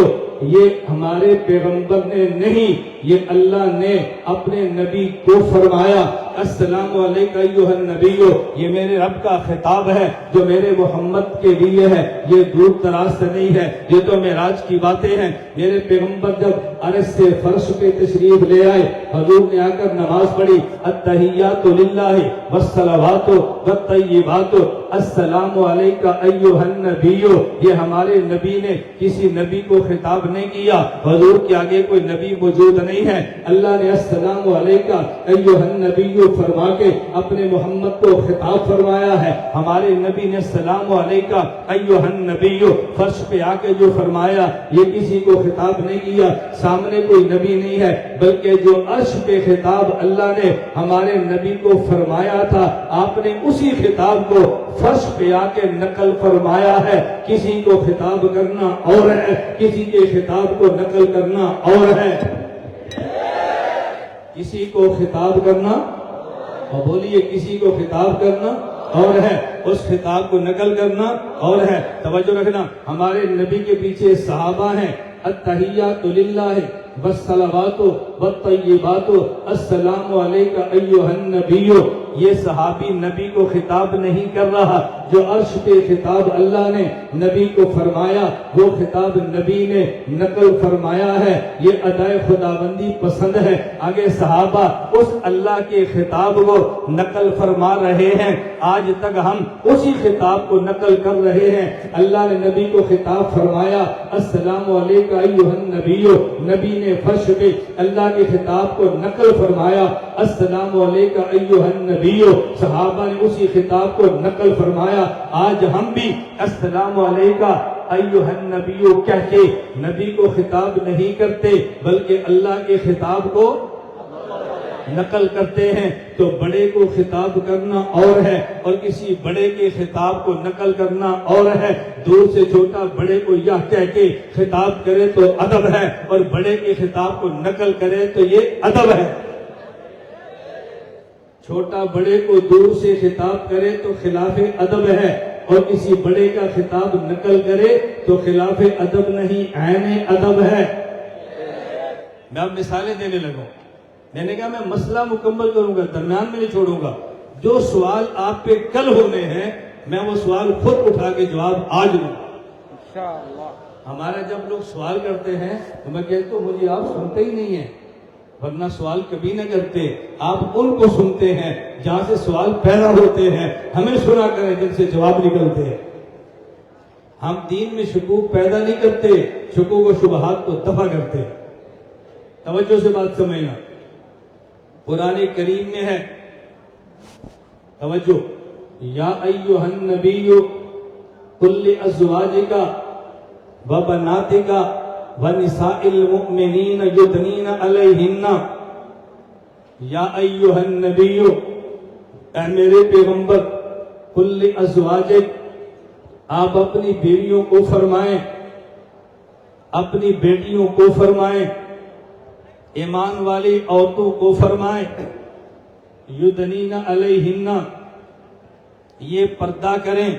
یہ ہمارے پیغمبر نے نہیں, یہ اللہ نے اپنے نبی کو فرمایا. السلام علیکہ ایھا النبی, یہ میرے رب کا خطاب ہے جو میرے محمد کے لیے ہے. یہ دور دراز سے نہیں ہے, یہ تو معراج کی باتیں ہیں. میرے پیغمبر جب عرش سے فرش پہ تشریف لے آئے, حضور نے آ کر نماز پڑھی, التحیات للہ والصلوات والطیبات. السلام علیکہ ایھا النبی, یہ ہمارے نبی نے کسی نبی کو خطاب نہیں کیا. حضور کے آگے کوئی نبی موجود نہیں ہے. اللہ نے السلام علیکہ ایھا النبی فرما کے اپنے محمد کو خطاب فرمایا ہے. ہمارے نبی نے السلام علیکہ ایھا النبی فرش پہ آ کے جو فرمایا, یہ کسی کو خطاب نہیں کیا. سامنے کوئی نبی نہیں ہے, بلکہ جو عرش پہ خطاب اللہ نے ہمارے نبی کو فرمایا تھا, آپ نے اسی خطاب کو فرش پہ آ کے نقل فرمایا ہے. کسی کو خطاب کرنا اور ہے, کسی کے خطاب کو نقل کرنا اور ہے. کسی کو خطاب کرنا, اور بولیے کسی کو خطاب کرنا اور ہے, اس خطاب کو نقل کرنا اور ہے. توجہ رکھنا, ہمارے نبی کے پیچھے صحابہ ہیں. التحیات للہ والصلوات والطیبات. السلام علیکہ ایھا النبی, یہ صحابی نبی کو خطاب نہیں کر رہا. جو عرش پہ خطاب اللہ نے نبی کو فرمایا, وہ خطاب نبی نے نقل فرمایا ہے. یہ ادائے خداوندی پسند ہے. آگے صحابہ اس اللہ کے خطاب کو نقل فرما رہے ہیں. آج تک ہم اسی خطاب کو نقل کر رہے ہیں. اللہ نے نبی کو خطاب فرمایا, السلام علیکہ ایھا النبی. نبی نے فرش پہ اللہ کے خطاب کو نقل فرمایا, السلام علیکہ ایھا النبی. صحابہ نے اسی خطاب کو نقل فرمایا. آج ہم بھی السلام علیکہ ایھا النبی کہہ کے نبی کو خطاب نہیں کرتے, بلکہ اللہ کے خطاب کو نقل کرتے ہیں. تو بڑے کو خطاب کرنا اور ہے, اور کسی بڑے کے خطاب کو نقل کرنا اور ہے. دور سے چھوٹا بڑے کو یہ کہہ کے خطاب کرے تو ادب ہے, اور بڑے کے خطاب کو نقل کرے تو یہ ادب ہے. چھوٹا بڑے کو دور سے خطاب کرے تو خلاف ادب ہے. اور کسی بڑے کا خطاب نقل کرے تو خلاف ادب نہیں، عین ادب ہے۔ میں اب مثالیں دینے لگا، میں نے کہا میں مسئلہ مکمل کروں گا، درمیان میں نہیں چھوڑوں گا۔ جو سوال آپ پہ کل ہونے ہیں میں وہ سوال خود اٹھا کے جواب آج دوں گا انشاءاللہ۔ ہمارا جب لوگ سوال کرتے ہیں تو میں کہتا ہوں مجھے آپ سنتے ہی نہیں ہیں، ورنہ سوال کبھی نہ کرتے، آپ ان کو سنتے ہیں جہاں سے سوال پیدا ہوتے ہیں، ہمیں سنا کریں جن سے جواب نکلتے ہیں۔ ہم دین میں شکوک پیدا نہیں کرتے، شکوک و شبہات کو دفع کرتے ہیں۔ توجہ سے بات سمجھنا، قرآن کریم میں ہے، توجہ، یا ایھا النبی قل لازواجک وبناتک ونساء المؤمنین یدنین علیہن، یا ایھا النبی، اے میرے پیغمبر، قل لازواجک، آپ اپنی بیویوں کو فرمائیں، اپنی بیٹیوں کو فرمائیں، ایمان والی عورتوں کو فرمائیں، یدنین علیہن، یہ پردہ کریں۔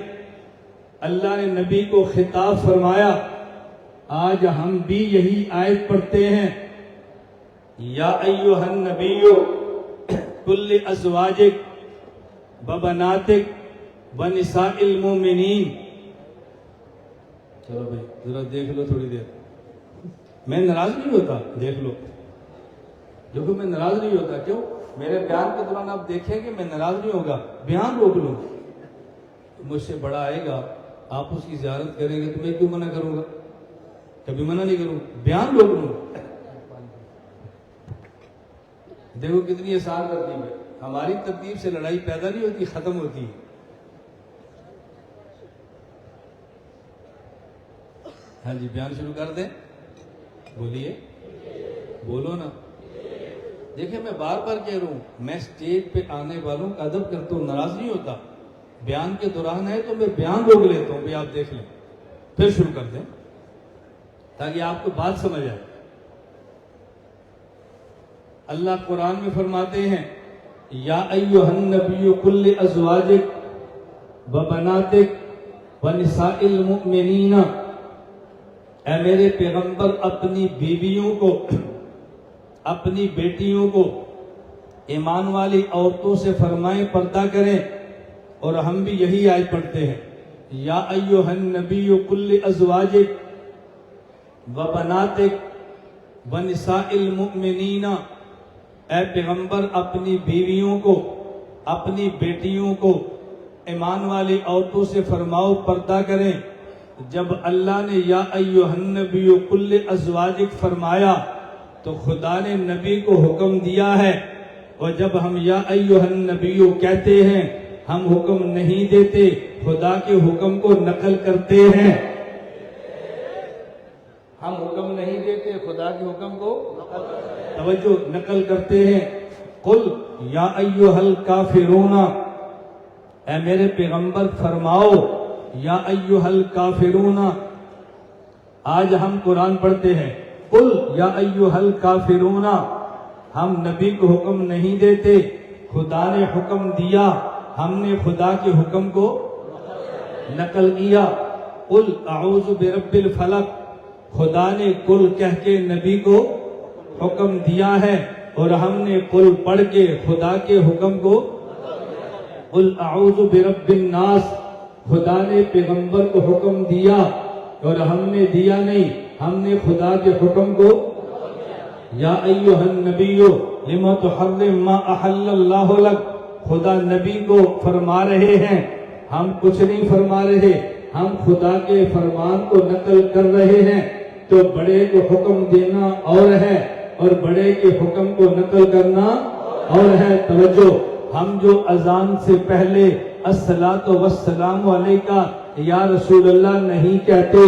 اللہ نے نبی کو خطاب فرمایا، آج ہم بھی یہی آیت پڑھتے ہیں، یا ایھا النبی قل لازواجک وبناتک ونساء المؤمنین۔ چلو بھائی ذرا دیکھ لو تھوڑی دیر، میں ناراض نہیں ہوتا، دیکھ لو، دیکھو میں ناراض نہیں ہوتا، کیوں؟ میرے بیان کے دوران آپ دیکھیں کہ میں ناراض نہیں ہوگا، بیان روک لوں، مجھ سے بڑا آئے گا، آپ اس کی زیارت کریں گے تو میں کیوں منع کروں گا؟ کبھی منع نہیں کروں، بیان روک لوں۔ دیکھو کتنی آسان ترتیب ہے، ہماری ترتیب سے لڑائی پیدا نہیں ہوتی، ختم ہوتی ہے۔ ہاں جی، بیان شروع کر دیں، بولیے، بولو نا۔ دیکھیں میں بار بار کہہ رہا ہوں، میں سٹیج پہ آنے والوں کا ادب کرتا ہوں، ناراض نہیں ہوتا۔ بیان کے دوران ہے تو میں بیان روک لیتا ہوں، بھی آپ دیکھ لیں، پھر شروع کر دیں تاکہ آپ کو بات سمجھ آئے۔ اللہ قرآن میں فرماتے ہیں، یا ایھا النبی قل لازواجک وبناتک ونساء المؤمنین، اے میرے پیغمبر اپنی بیویوں کو، اپنی بیٹیوں کو، ایمان والی عورتوں سے فرمائیں پردہ کریں، اور ہم بھی یہی آیت پڑھتے ہیں، یا ایھا النبی قل لازواجک وبناتک ونساء المؤمنین، اے پیغمبر اپنی بیویوں کو، اپنی بیٹیوں کو، ایمان والی عورتوں سے فرماؤ پردہ کریں۔ جب اللہ نے یا ایھا النبی قل لازواجک فرمایا تو خدا نے نبی کو حکم دیا ہے، اور جب ہم یا ایھا النبی کہتے ہیں ہم حکم نہیں دیتے، خدا کے حکم کو نقل کرتے ہیں۔ ہم حکم نہیں دیتے، خدا کے حکم کو توجہ نقل کرتے ہیں۔ قل یا ایھا الکافرون، اے میرے پیغمبر فرماؤ یا ایھا الکافرون۔ آج ہم قرآن پڑھتے ہیں، قل یا ایھا الکافرون، ہم نبی کو حکم نہیں دیتے، خدا نے حکم دیا، ہم نے خدا کے حکم کو نقل کیا۔ قل اعوذ برب الفلق، خدا نے قل کہہ کے نبی کو حکم دیا ہے، اور ہم نے قل پڑھ کے خدا کے حکم کو قل اعوذ برب الناس، خدا نے پیغمبر کو حکم دیا اور ہم نے دیا نہیں، ہم نے خدا کے حکم کو یا ایھا النبی لما تحرم ما احل اللہ لک، خدا نبی کو فرما رہے ہیں، ہم کچھ نہیں فرما رہے، ہم خدا کے فرمان کو نقل کر رہے ہیں۔ تو بڑے کو حکم دینا اور ہے، اور بڑے کے حکم کو نقل کرنا اور ہے۔ توجہ، ہم جو اذان سے پہلے الصلاۃ والسلام علیکہ یا رسول اللہ نہیں کہتے،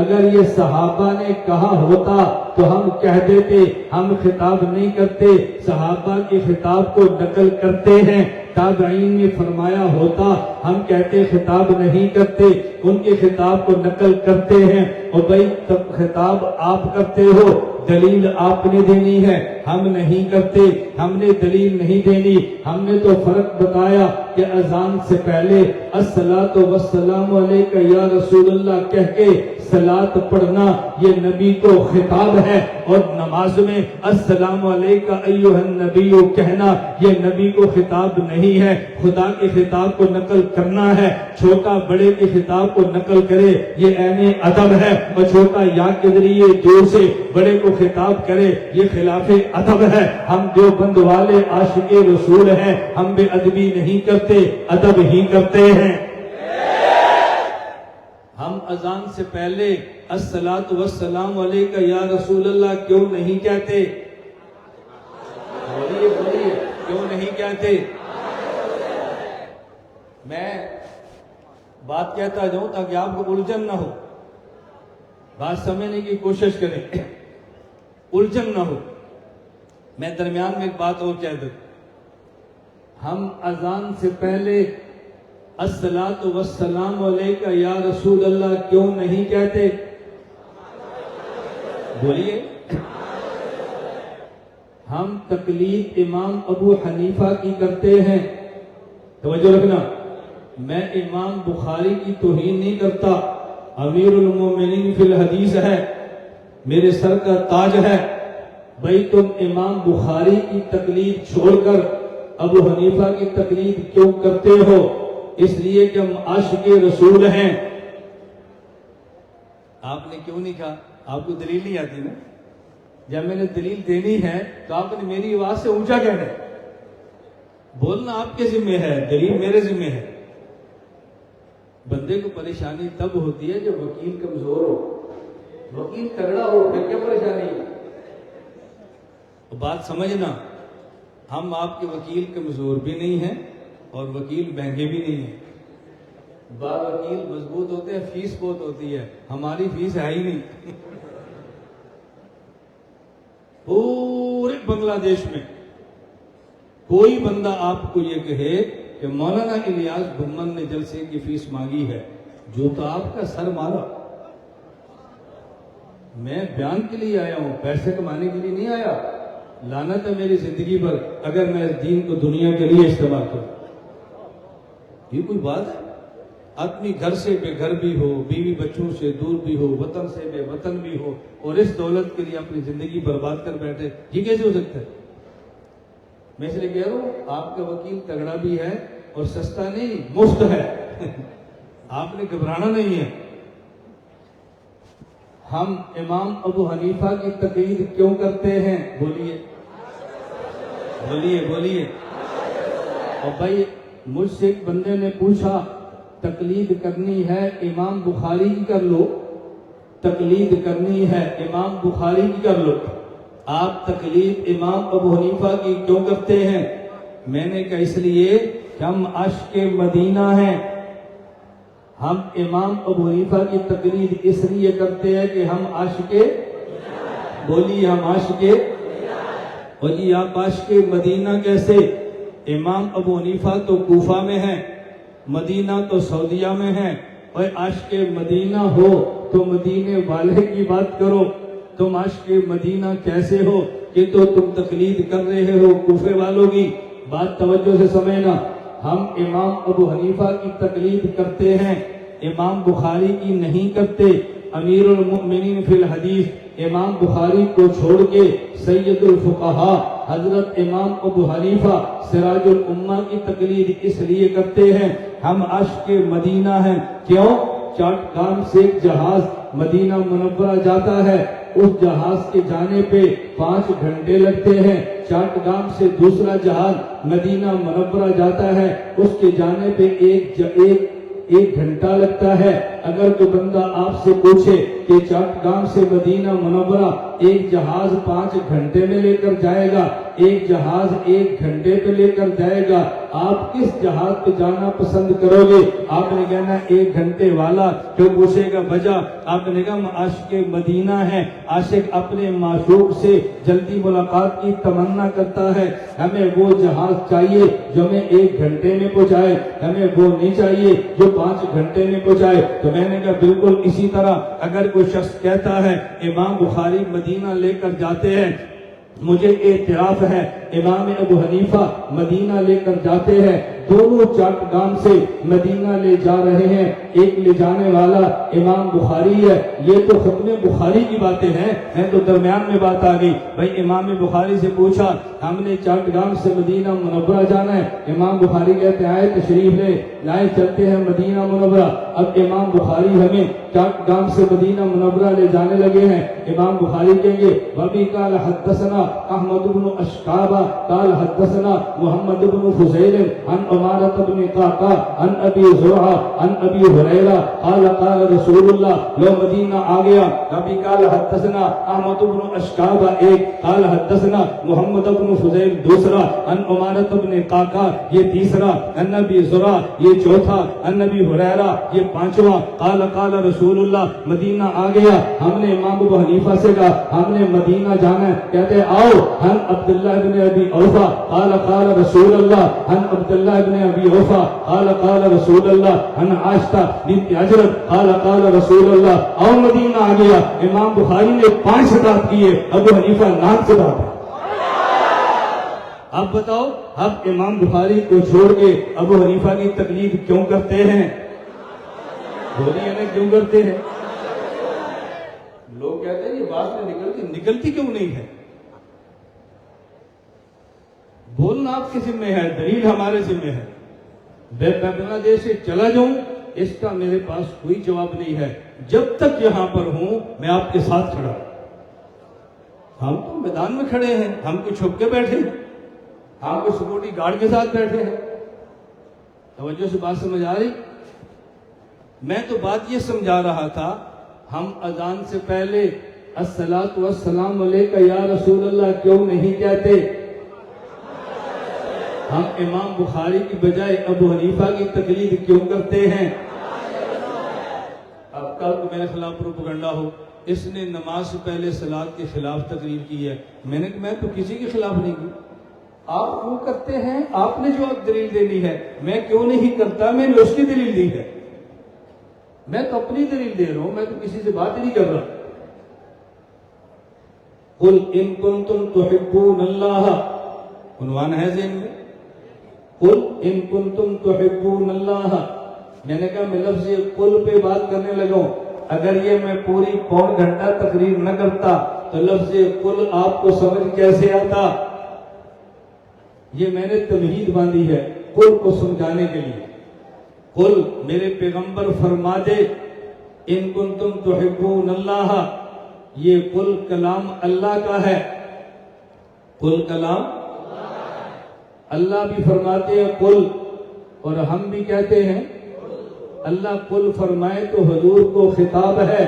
اگر یہ صحابہ نے کہا ہوتا تو ہم کہہ دیتے، ہم خطاب نہیں کرتے، صحابہ کے خطاب کو نقل کرتے ہیں۔ تابعین نے فرمایا ہوتا، ہم کہتے خطاب نہیں کرتے، ان کے خطاب کو نقل کرتے ہیں۔ اور بھائی خطاب آپ کرتے ہو، دلیل آپ نے دینی ہے، ہم نہیں کرتے، ہم نے دلیل نہیں دینی۔ ہم نے تو فرق بتایا کہ اذان سے پہلے الصلاۃ والسلام علیک یا رسول اللہ کہہ کے صلاۃ پڑھنا یہ نبی کو خطاب ہے، اور نماز میں السلام علیک ایھا النبی کہنا یہ نبی کو خطاب نہیں ہے۔ خدا کے خطاب کو نقل کرنا ہے، چھوٹا بڑے کے خطاب کو نقل کرے یہ عین ادب ہے، اور چھوٹا یا کے ذریعے دور سے بڑے کو خطاب کرے یہ خلاف ادب ہے۔ ہم دیوبند والے عاشق رسول ہیں، ہم بے ادبی نہیں کرتے، ادب ہی کرتے ہیں۔ ہم اذان سے پہلے الصلاۃ والسلام علیک یا رسول اللہ کیوں نہیں کہتے؟ بولیے بولیے، کیوں نہیں کہتے؟ میں بات کہتا جاؤں تاکہ آپ کو الجھن نہ ہو، بات سمجھنے کی کوشش کریں، الجھن نہ ہو۔ میں درمیان میں ایک بات اور کہہ دوں، ہم اذان سے پہلے الصلاۃ والسلام علیک یا رسول اللہ کیوں نہیں کہتے؟ بولیے۔ ہم تقلید امام ابو حنیفہ کی کرتے ہیں، توجہ رکھنا، میں امام بخاری کی توہین نہیں کرتا، امیر المومنین فی الحدیث ہے، میرے سر کا تاج ہے، بھئی تم امام بخاری کی تقلید چھوڑ کر ابو حنیفہ کی تقلید کیوں کرتے ہو؟ اس لیے کہ ہم عاشق رسول ہیں۔ آپ نے کیوں نہیں کہا؟ آپ کو دلیل نہیں آتی نا؟ جب میں نے دلیل دینی ہے تو آپ نے میری آواز سے اونچا کہنا ہے، بولنا آپ کے ذمہ ہے، دلیل میرے ذمہ ہے۔ بندے کو پریشانی تب ہوتی ہے جب وکیل کمزور ہو، وکیل تگڑا ہو پھر کیا پریشانی؟ بات سمجھنا، ہم آپ کے وکیل کمزور بھی نہیں ہیں اور وکیل مہنگے بھی نہیں ہیں۔ بعض وکیل مضبوط ہوتے ہیں، فیس بہت ہوتی ہے، ہماری فیس ہے ہی نہیں۔ پورے بنگلہ دیش میں کوئی بندہ آپ کو یہ کہے کہ مولانا الیاس بھمن نے جلسے کی فیس مانگی ہے، جو تو آپ کا سر مارا۔ میں بیان کے لیے آیا ہوں، پیسے کمانے کے لیے نہیں آیا۔ لعنت ہے میری زندگی پر اگر میں اس دین کو دنیا کے لیے استعمال کروں۔ یہ کوئی بات ہے؟ آدمی گھر سے بے گھر بھی ہو، بیوی بچوں سے دور بھی ہو، وطن سے بے وطن بھی ہو، اور اس دولت کے لیے اپنی زندگی برباد کر بیٹھے، یہ کیسے ہو سکتا ہے؟ میں اس لیے کہہ رہا ہوں آپ کا وکیل تگڑا بھی ہے اور سستا نہیں، مفت ہے۔ آپ نے گھبرانا نہیں ہے۔ ہم امام ابو حنیفہ کی تقلید کیوں کرتے ہیں؟ بولیے بولیے بولیے۔ اور بھائی مجھ سے ایک بندے نے پوچھا تقلید کرنی ہے امام بخاری کی کر لو، تقلید کرنی ہے امام بخاری کی کر لو، آپ تقلید امام ابو حنیفہ کی کیوں کرتے ہیں؟ میں نے کہا اس لیے کہ ہم عاشق مدینہ ہیں۔ ہم امام ابو حنیفہ کی تقلید اس لیے کرتے ہیں کہ ہم عاشق، بولیے ہم عاشق، اور جی آپ عاشق مدینہ کیسے؟ امام ابو حنیفہ تو کوفہ میں ہیں، مدینہ تو سعودیہ میں ہے، اور عاشق مدینہ ہو تو مدینے والے کی بات کرو۔ تم عاشق مدینہ کیسے ہو کہ تو تم تقلید کر رہے ہو کوفے والوں کی؟ بات توجہ سے سمجھنا، ہم امام ابو حنیفہ کی تقلید کرتے ہیں، امام بخاری کی نہیں کرتے۔ امیر المؤمنین فی الحدیث امام بخاری کو چھوڑ کے سید الفقہاء حضرت امام ابو حنیفہ سراج الامہ کی تقلید اس لیے کرتے ہیں، ہم عاشق مدینہ ہیں۔ کیوں؟ چاٹگام سے ایک جہاز مدینہ منورہ جاتا ہے، اس جہاز کے جانے پہ 5 گھنٹے لگتے ہیں۔ چاٹگام سے دوسرا جہاز مدینہ منورہ جاتا ہے، اس کے جانے پہ ایک گھنٹہ لگتا ہے۔ اگر کوئی بندہ آپ سے پوچھے کہ چاٹگام سے مدینہ منورہ ایک جہاز 5 گھنٹے میں لے کر جائے گا، ایک جہاز 1 گھنٹے پہ لے کر جائے گا، آپ کس جہاز پہ جانا پسند کرو گے؟ آپ نے کہنا 1 گھنٹے والا۔ جو پوچھے گا وجہ، آپ نے کہا ہم عاشق مدینہ ہیں، عاشق اپنے معشوق سے جلدی ملاقات کی تمنا کرتا ہے، ہمیں وہ جہاز چاہیے جو ہمیں 1 گھنٹے میں پہنچائے، ہمیں وہ نہیں چاہیے جو 5 گھنٹے میں پہنچائے۔ تو میں نے کہا بالکل اسی طرح اگر کوئی شخص کہتا ہے امام بخاری مدینہ لے کر جاتے ہیں، مجھے اعتراف ہے امام ابو حنیفہ مدینہ لے کر جاتے ہیں، دونوں چٹگام سے مدینہ لے جا رہے ہیں، ایک لے جانے والا امام بخاری ہے۔ یہ تو ختم بخاری کی باتیں ہیں تو درمیان میں بات آ گئی، بھائی امام بخاری سے پوچھا ہم نے چٹگام سے مدینہ منورہ جانا ہے، امام بخاری کہتے ہیں آئے تشریف لائے چلتے ہیں مدینہ منورہ۔ اب امام بخاری ہمیں چٹگام سے مدینہ منورہ لے جانے لگے ہیں، امام بخاری کہیں گے وبی قال حدثنا احمد بن اشعب قال حدثنا محمد بن فضیل عن عمارة بن قعقاع عن ابی زرعہ عن ابی ہریرہ قال قال رسول اللہ۔ لو مدینہ آ گیا، وبی قال حدثنا احمد بن اشعب ایک، قال حدثنا محمد بن فضیل دوسرا، عن عمارة بن قعقاع یہ تیسرا، عن ابی زرعہ یہ چوتھا، عن ابی ہریرہ یہ پانچواں، قال قال رسول اللہ۔ مدینہ آ گیا، ہم نے امام ابو حنیفہ سے کہا ہم نے مدینہ جانا ہے، کہتے آؤ ہم عبداللہ ابن ابی اوفا قال قال رسول اللہ، ہم عبداللہ ابن ابی اوفا قال قال رسول اللہ، ہم عائشہ بنت حجرت قال قال رسول اللہ۔ آؤ مدینہ آ گیا، امام بخاری نے 5 خطاب کیے، ابو حنیفہ نام سے بات ہے۔ اب بتاؤ اب امام بخاری کو چھوڑ کے ابو حنیفہ کی تقلید کیوں کرتے ہیں؟ بولیے نا کیوں کرتے ہیں؟ لوگ کہتے ہیں یہ بات میں نکلتی کیوں نہیں ہے؟ بولنا آپ کے ذمہ ہے، دلیل ہمارے ذمہ ہے۔ میں بنگلہ دیش سے چلا جاؤں اس کا میرے پاس کوئی جواب نہیں ہے، جب تک یہاں پر ہوں میں آپ کے ساتھ کھڑا ہوں۔ ہم تو میدان میں کھڑے ہیں، ہم کو چھپ کے بیٹھے ہیں، ہم کو سیکورٹی گارڈ کے ساتھ بیٹھے ہیں۔ توجہ سے بات سمجھ آ رہی؟ میں تو بات یہ سمجھا رہا تھا، ہم اذان سے پہلے الصلاۃ والسلام علیک یا رسول اللہ کیوں نہیں کہتے؟ ہم امام بخاری کی بجائے ابو حنیفہ کی تقلید کیوں کرتے ہیں؟ اب کل کو میرے خلاف پروپیگنڈا ہو اس نے نماز سے پہلے صلاۃ کے خلاف تقریر کی ہے، میں تو کسی کے خلاف نہیں کی۔ آپ کیوں کرتے ہیں؟ آپ نے جو دلیل دینی ہے، میں کیوں نہیں کرتا؟ میں نے اس کی دلیل دی ہے، میں تو اپنی دلیل دے رہا ہوں، میں تو کسی سے بات نہیں کر رہا۔ قل ان کنتم تحبون اللہ، عنوان ہے ذہن میں، قل ان کنتم تحبون اللہ۔ میں نے کہا میں لفظ قل پہ بات کرنے لگا ہوں، اگر یہ میں پوری پون گھنٹہ تقریر نہ کرتا تو لفظ قل آپ کو سمجھ کیسے آتا؟ یہ میں نے تمہید باندھی ہے قل کو سمجھانے کے لیے۔ قل میرے پیغمبر فرما دے ان کنتم تحبون اللہ، یہ قل کلام اللہ کا ہے، قل کلام اللہ بھی فرماتے ہیں قل، اور ہم بھی کہتے ہیں اللہ قل فرمائے تو حضور کو خطاب ہے،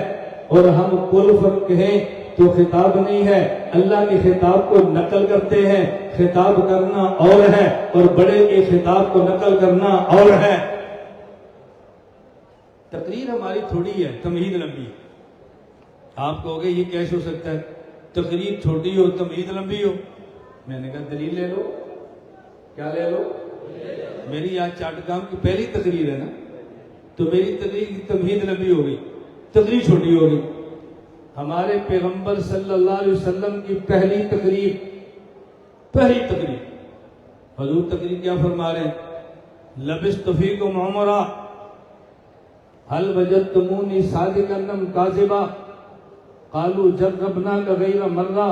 اور ہم قل کہیں تو خطاب نہیں ہے۔ اللہ کے خطاب کو نقل کرتے ہیں، خطاب کرنا اور ہے اور بڑے کے خطاب کو نقل کرنا اور ہے۔ تقریر ہماری تھوڑی ہے، تمہید لمبی ہے۔ آپ کہو گے یہ کیسے ہو سکتا ہے تقریر چھوٹی ہو تمہید لمبی ہو؟ میں نے کہا دلیل لے لو۔ کیا لے لو؟ میری آج چٹگام کی پہلی تقریر ہے نا، تو میری تقریر کی تمہید لمبی ہو گئی، تقریر چھوٹی ہو گئی۔ ہمارے پیغمبر صلی اللہ علیہ وسلم کی پہلی تقریر حضور تقریر کیا فرما رہے ہیں؟ لبثت فیکم عمرا هل وجدتمونی صادقا ام کاذبا قالوا جربناک غیر مرہ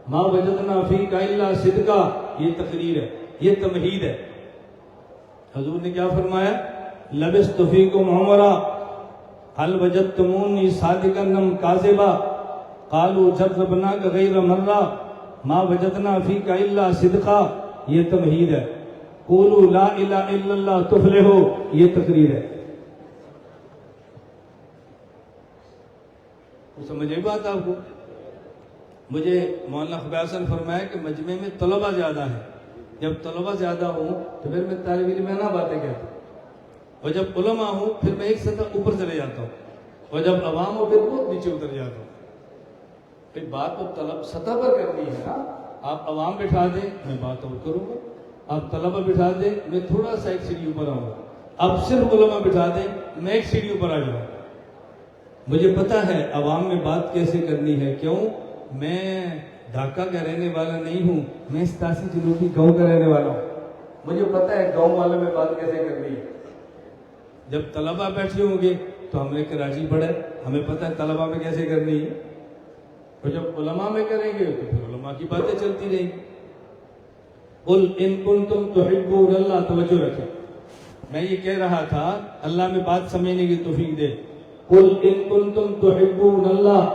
ما وجدنا فیک الا صدقا۔ یہ تقریر ہے، یہ تمہید ہے۔ حضور نے کیا فرمایا؟ لبثت فیکم عمرا هل وجدتمونی صادقا ام کاذبا قالوا جربناک غیر مرہ ما وجدنا فیک الا صدقا۔ یہ تمہید ہے۔ قولوا لا الہ الا اللہ تفلحوا، یہ تقریر ہے۔ سمجھے بات آپ کو؟ مجھے مولانا خبیر حسن فرمایا کہ مجمع میں طلبہ زیادہ ہیں، جب طلبہ زیادہ ہوں تو پھر میں طالب علم میں نہ باتیں کہتا ہوں، اور جب علماء ہوں پھر میں ایک سطح اوپر چلے جاتا ہوں، اور جب عوام ہو پھر بہت نیچے اتر جاتا ہوں۔ پھر بات تو طلب سطح پر کرنی ہے نا۔ آپ عوام بٹھا دیں میں بات اور کروں گا، آپ طلبہ بٹھا دیں میں تھوڑا سا ایک سیڑھی اوپر آؤں گا، آپ صرف علماء بٹھا دیں میں ایک سیڑھی اوپر آ جاؤں گا۔ مجھے پتا ہے عوام میں بات کیسے کرنی ہے، کیوں؟ میں ڈھاکہ کا رہنے والا نہیں ہوں، میں 87 جنوبی گاؤں کا رہنے والا ہوں، مجھے پتا ہے گاؤں والوں میں بات کیسے کرنی ہے۔ جب طلبہ بیٹھے ہوں گے تو ہم نے کراچی پڑھا ہے، ہمیں پتا ہے طلبہ میں کیسے کرنی ہے، اور جب علماء میں کریں گے تو پھر علماء کی باتیں چلتی رہیں گی۔ قل ان کنتم تحبون اللہ، توجہ رکھیں، میں یہ کہہ رہا تھا اللہ میں بات سمجھنے کی توفیق دے۔ قل ان کنتم تحبون اللہ،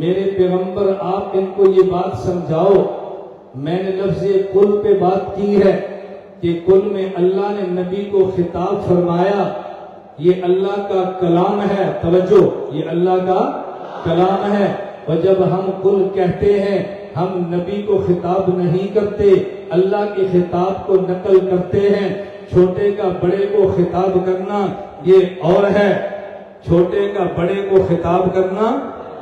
میرے پیغمبر آپ ان کو یہ بات سمجھاؤ۔ میں نے لفظ قل پہ بات کی ہے کہ قل میں اللہ نے نبی کو خطاب فرمایا، یہ اللہ کا کلام ہے، توجہ، یہ اللہ کا کلام ہے۔ اور جب ہم قل کہتے ہیں ہم نبی کو خطاب نہیں کرتے، اللہ کے خطاب کو نقل کرتے ہیں۔ چھوٹے کا بڑے کو خطاب کرنا یہ اور ہے، چھوٹے کا بڑے کو خطاب کرنا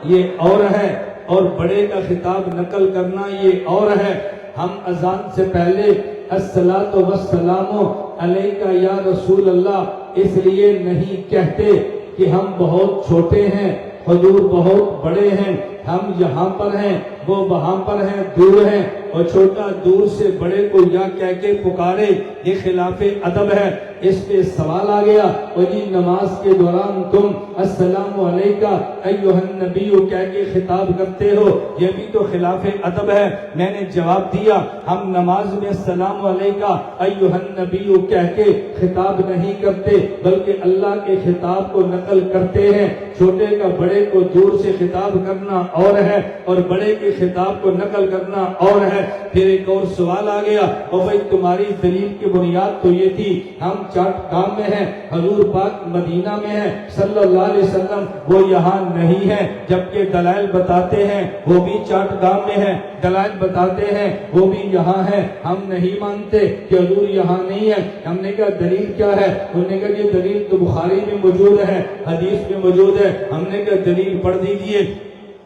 یہ اور ہے، اور بڑے کا خطاب نقل کرنا یہ اور ہے۔ ہم اذان سے پہلے الصلاۃ والسلام علیک یا رسول اللہ اس لیے نہیں کہتے کہ ہم بہت چھوٹے ہیں، حضور بہت بڑے ہیں، ہم یہاں پر ہیں وہ وہاں پر ہیں، دور ہیں، اور چھوٹا دور سے بڑے کو یا کہہ کے پکارے، یہ خلاف ادب ہے۔ اس پہ سوال آ گیا، اور جی نماز کے دوران تم السلام علیکہ ایھا النبی کہہ کے خطاب کرتے ہو، یہ بھی تو خلاف ادب ہے۔ میں نے جواب دیا ہم نماز میں السلام علیکہ ایھا النبی کہہ کے خطاب نہیں کرتے، بلکہ اللہ کے خطاب کو نقل کرتے ہیں۔ چھوٹے کا بڑے کو دور سے خطاب کرنا اور ہے، اور بڑے کے خطاب کو نقل کرنا اور ہے۔ پھر ایک اور سوال آ گیا، اور بھائی تمہاری دلیل کی بنیاد تو یہ تھی ہم چاٹ گام میں ہیں، حضور پاک مدینہ میں ہیں صلی اللہ علیہ وسلم، وہ یہاں نہیں ہے، جبکہ دلائل بتاتے ہیں وہ بھی چاٹ گام میں ہیں، دلائل بتاتے ہیں وہ بھی یہاں ہے، ہم نہیں مانتے کہ حضور یہاں نہیں ہے۔ ہم نے کہا دلیل کیا ہے؟ انہوں نے کہا یہ دلیل تو بخاری میں موجود ہے، حدیث میں موجود ہے۔ ہم نے کہا دلیل پڑھ دیجئے۔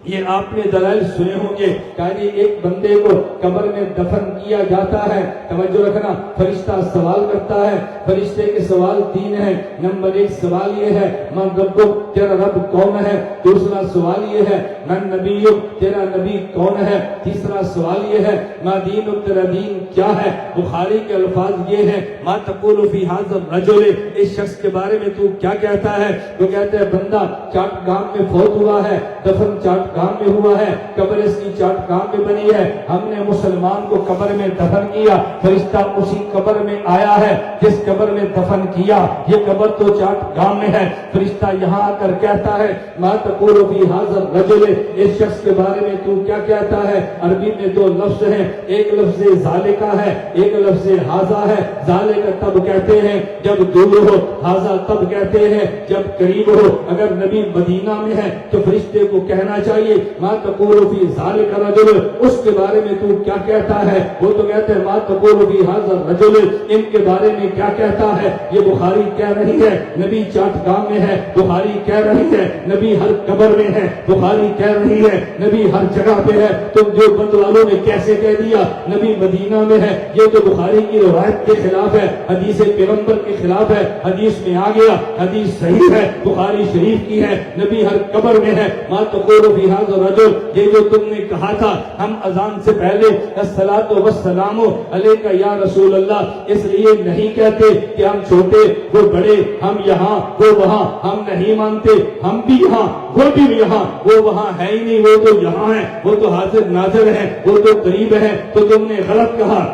یہ آپ نے دلائل سنے ہوں گے کہ ایک بندے کو قبر میں دفن کیا جاتا ہے، توجہ رکھنا، فرشتہ سوال کرتا ہے، فرشتے کے سوال 3 ہیں۔ نمبر 1 سوال یہ ہے من ربک، تیرا رب کون ہے؟ دوسرا سوال یہ ہے من نبیک، تیرا نبی کون ہے؟ تیسرا سوال یہ ہے ما دینک، تیرا دین کیا ہے؟ بخاری کے الفاظ یہ ہیں ما تقول فی ھذا الرجل، اس شخص کے بارے میں تو کیا کہتا ہے؟ وہ کہتے ہیں بندہ چاٹ گام میں فوت ہوا ہے، دفن چاٹ گام میں ہوا ہے، قبر اس کی چاٹ گام میں بنی ہے، ہم نے مسلمان کو قبر میں دفن کیا، فرشتہ اسی قبر میں آیا ہے جس قبر میں دفن کیا، یہ قبر تو چاٹ گام میں ہے۔ فرشتہ یہاں آ کر کہتا ہے ما تقول فی ھذا الرجل، اس شخص کے بارے میں تو کیا کہتا ہے؟ عربی میں 2 لفظ ہیں، ایک لفظ ذالکہ ہے، ایک لفظ ھذا ہے۔ ذالکہ تب کہتے ہیں جب دور ہو، ھذا تب کہتے ہیں جب قریب ہو۔ اگر نبی مدینہ میں ہے تو فرشتے کو کہنا چاہیے ما تقول فی ذالک الرجل، اس کے بارے میں تو کیا کہتا ہے؟ وہ تو کہتے ہیں ما تقول فی ھذا الرجل، ان کے بارے میں کیا کہتا ہے؟ یہ بخاری کہہ رہی ہے نبی چاٹ گام میں ہے، بخاری کہہ رہی ہے نبی ہر قبر میں ہے، بخاری کہہ رہی ہے نبی ہر جگہ پہ ہے۔ تم جو بند والوں نے کیسے کہہ دیا نبی مدینہ میں ہے؟ یہ تو بخاری کی روایت کے خلاف ہے، حدیث پیغمبر کے خلاف ہے۔ حدیث میں آ گیا، حدیث صحیح ہے، بخاری شریف کی ہے، نبی ہر قبر میں ہے۔ ما تقول فی ھذا الرجل، یہ جو تم نے کہا تھا ہم اذان سے پہلے الصلاۃ والسلام علیک یا رسول اللہ اس لیے نہیں کہتے کہ ہم چھوٹے وہ بڑے، ہم یہاں وہ وہاں، ہم نہیں مانتے، ہم بھی یہاں وہ بھی یہاں، وہ وہاں ہے ہی نہیں، وہ تو یہاں ہے، وہ تو حاضر ناظر ہے، وہ تو قریب ہے، تو تم نے غلط کہا۔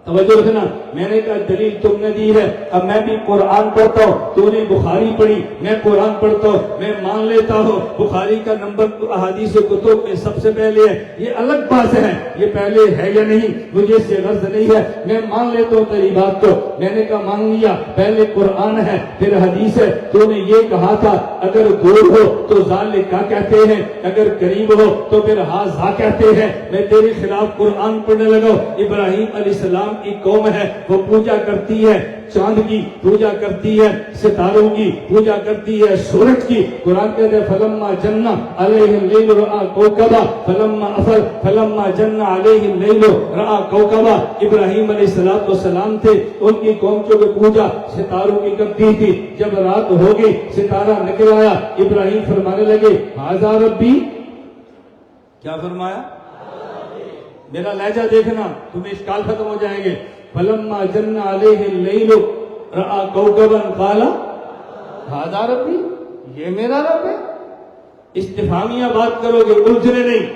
توجہ رکھنا، میں نے کہا دلیل تم نے دی ہے، اب میں بھی قرآن پڑھتا ہوں، تو نے بخاری پڑھی، میں قرآن پڑھتا ہوں، میں مان لیتا ہوں بخاری کا نمبر احادیث کتب میں سب سے پہلے ہے، یہ الگ بات ہے، یہ پہلے ہے یا نہیں مجھے اس سے غرض نہیں ہے، میں مان لیتا ہوں تیری بات کو۔ میں نے کہا مان لیا، پہلے قرآن ہے پھر حدیث ہے، تو نے یہ کہا تھا اگر دور ہو تو ذالک کا کہتے ہیں، اگر قریب ہو تو پھر ھذا کہتے ہیں۔ میں تیرے خلاف قرآن پڑھنے لگا۔ ابراہیم علیہ السلام کی قوم ہے، وہ پوجا کرتی ہے چاند کی، پوجا کرتی ہے ستاروں کی، پوجا کرتی ہے سورج کی۔ قرآن کہتے ہیں فلما جن علیہ اللیل رأى کوکبا فلما افل فلما جن علیہ اللیل رأى کوکبا۔ ابراہیم علیہ السلام تھے، ان کی قوم جو پوجا ستاروں کی کرتی تھی، جب رات ہو گئی ستارہ نکل آیا، ابراہیم فرمانے لگے ھذا ربی، کیا فرمایا؟ میرا لہجہ دیکھنا تمہیں اشکال ختم ہو جائیں گے. فلما جن علیہ اللیل رأى کوکبا قال ھذا ربی، یہ میرا رب ہے. استفہامیہ بات کرو گے، الجھنے نہیں.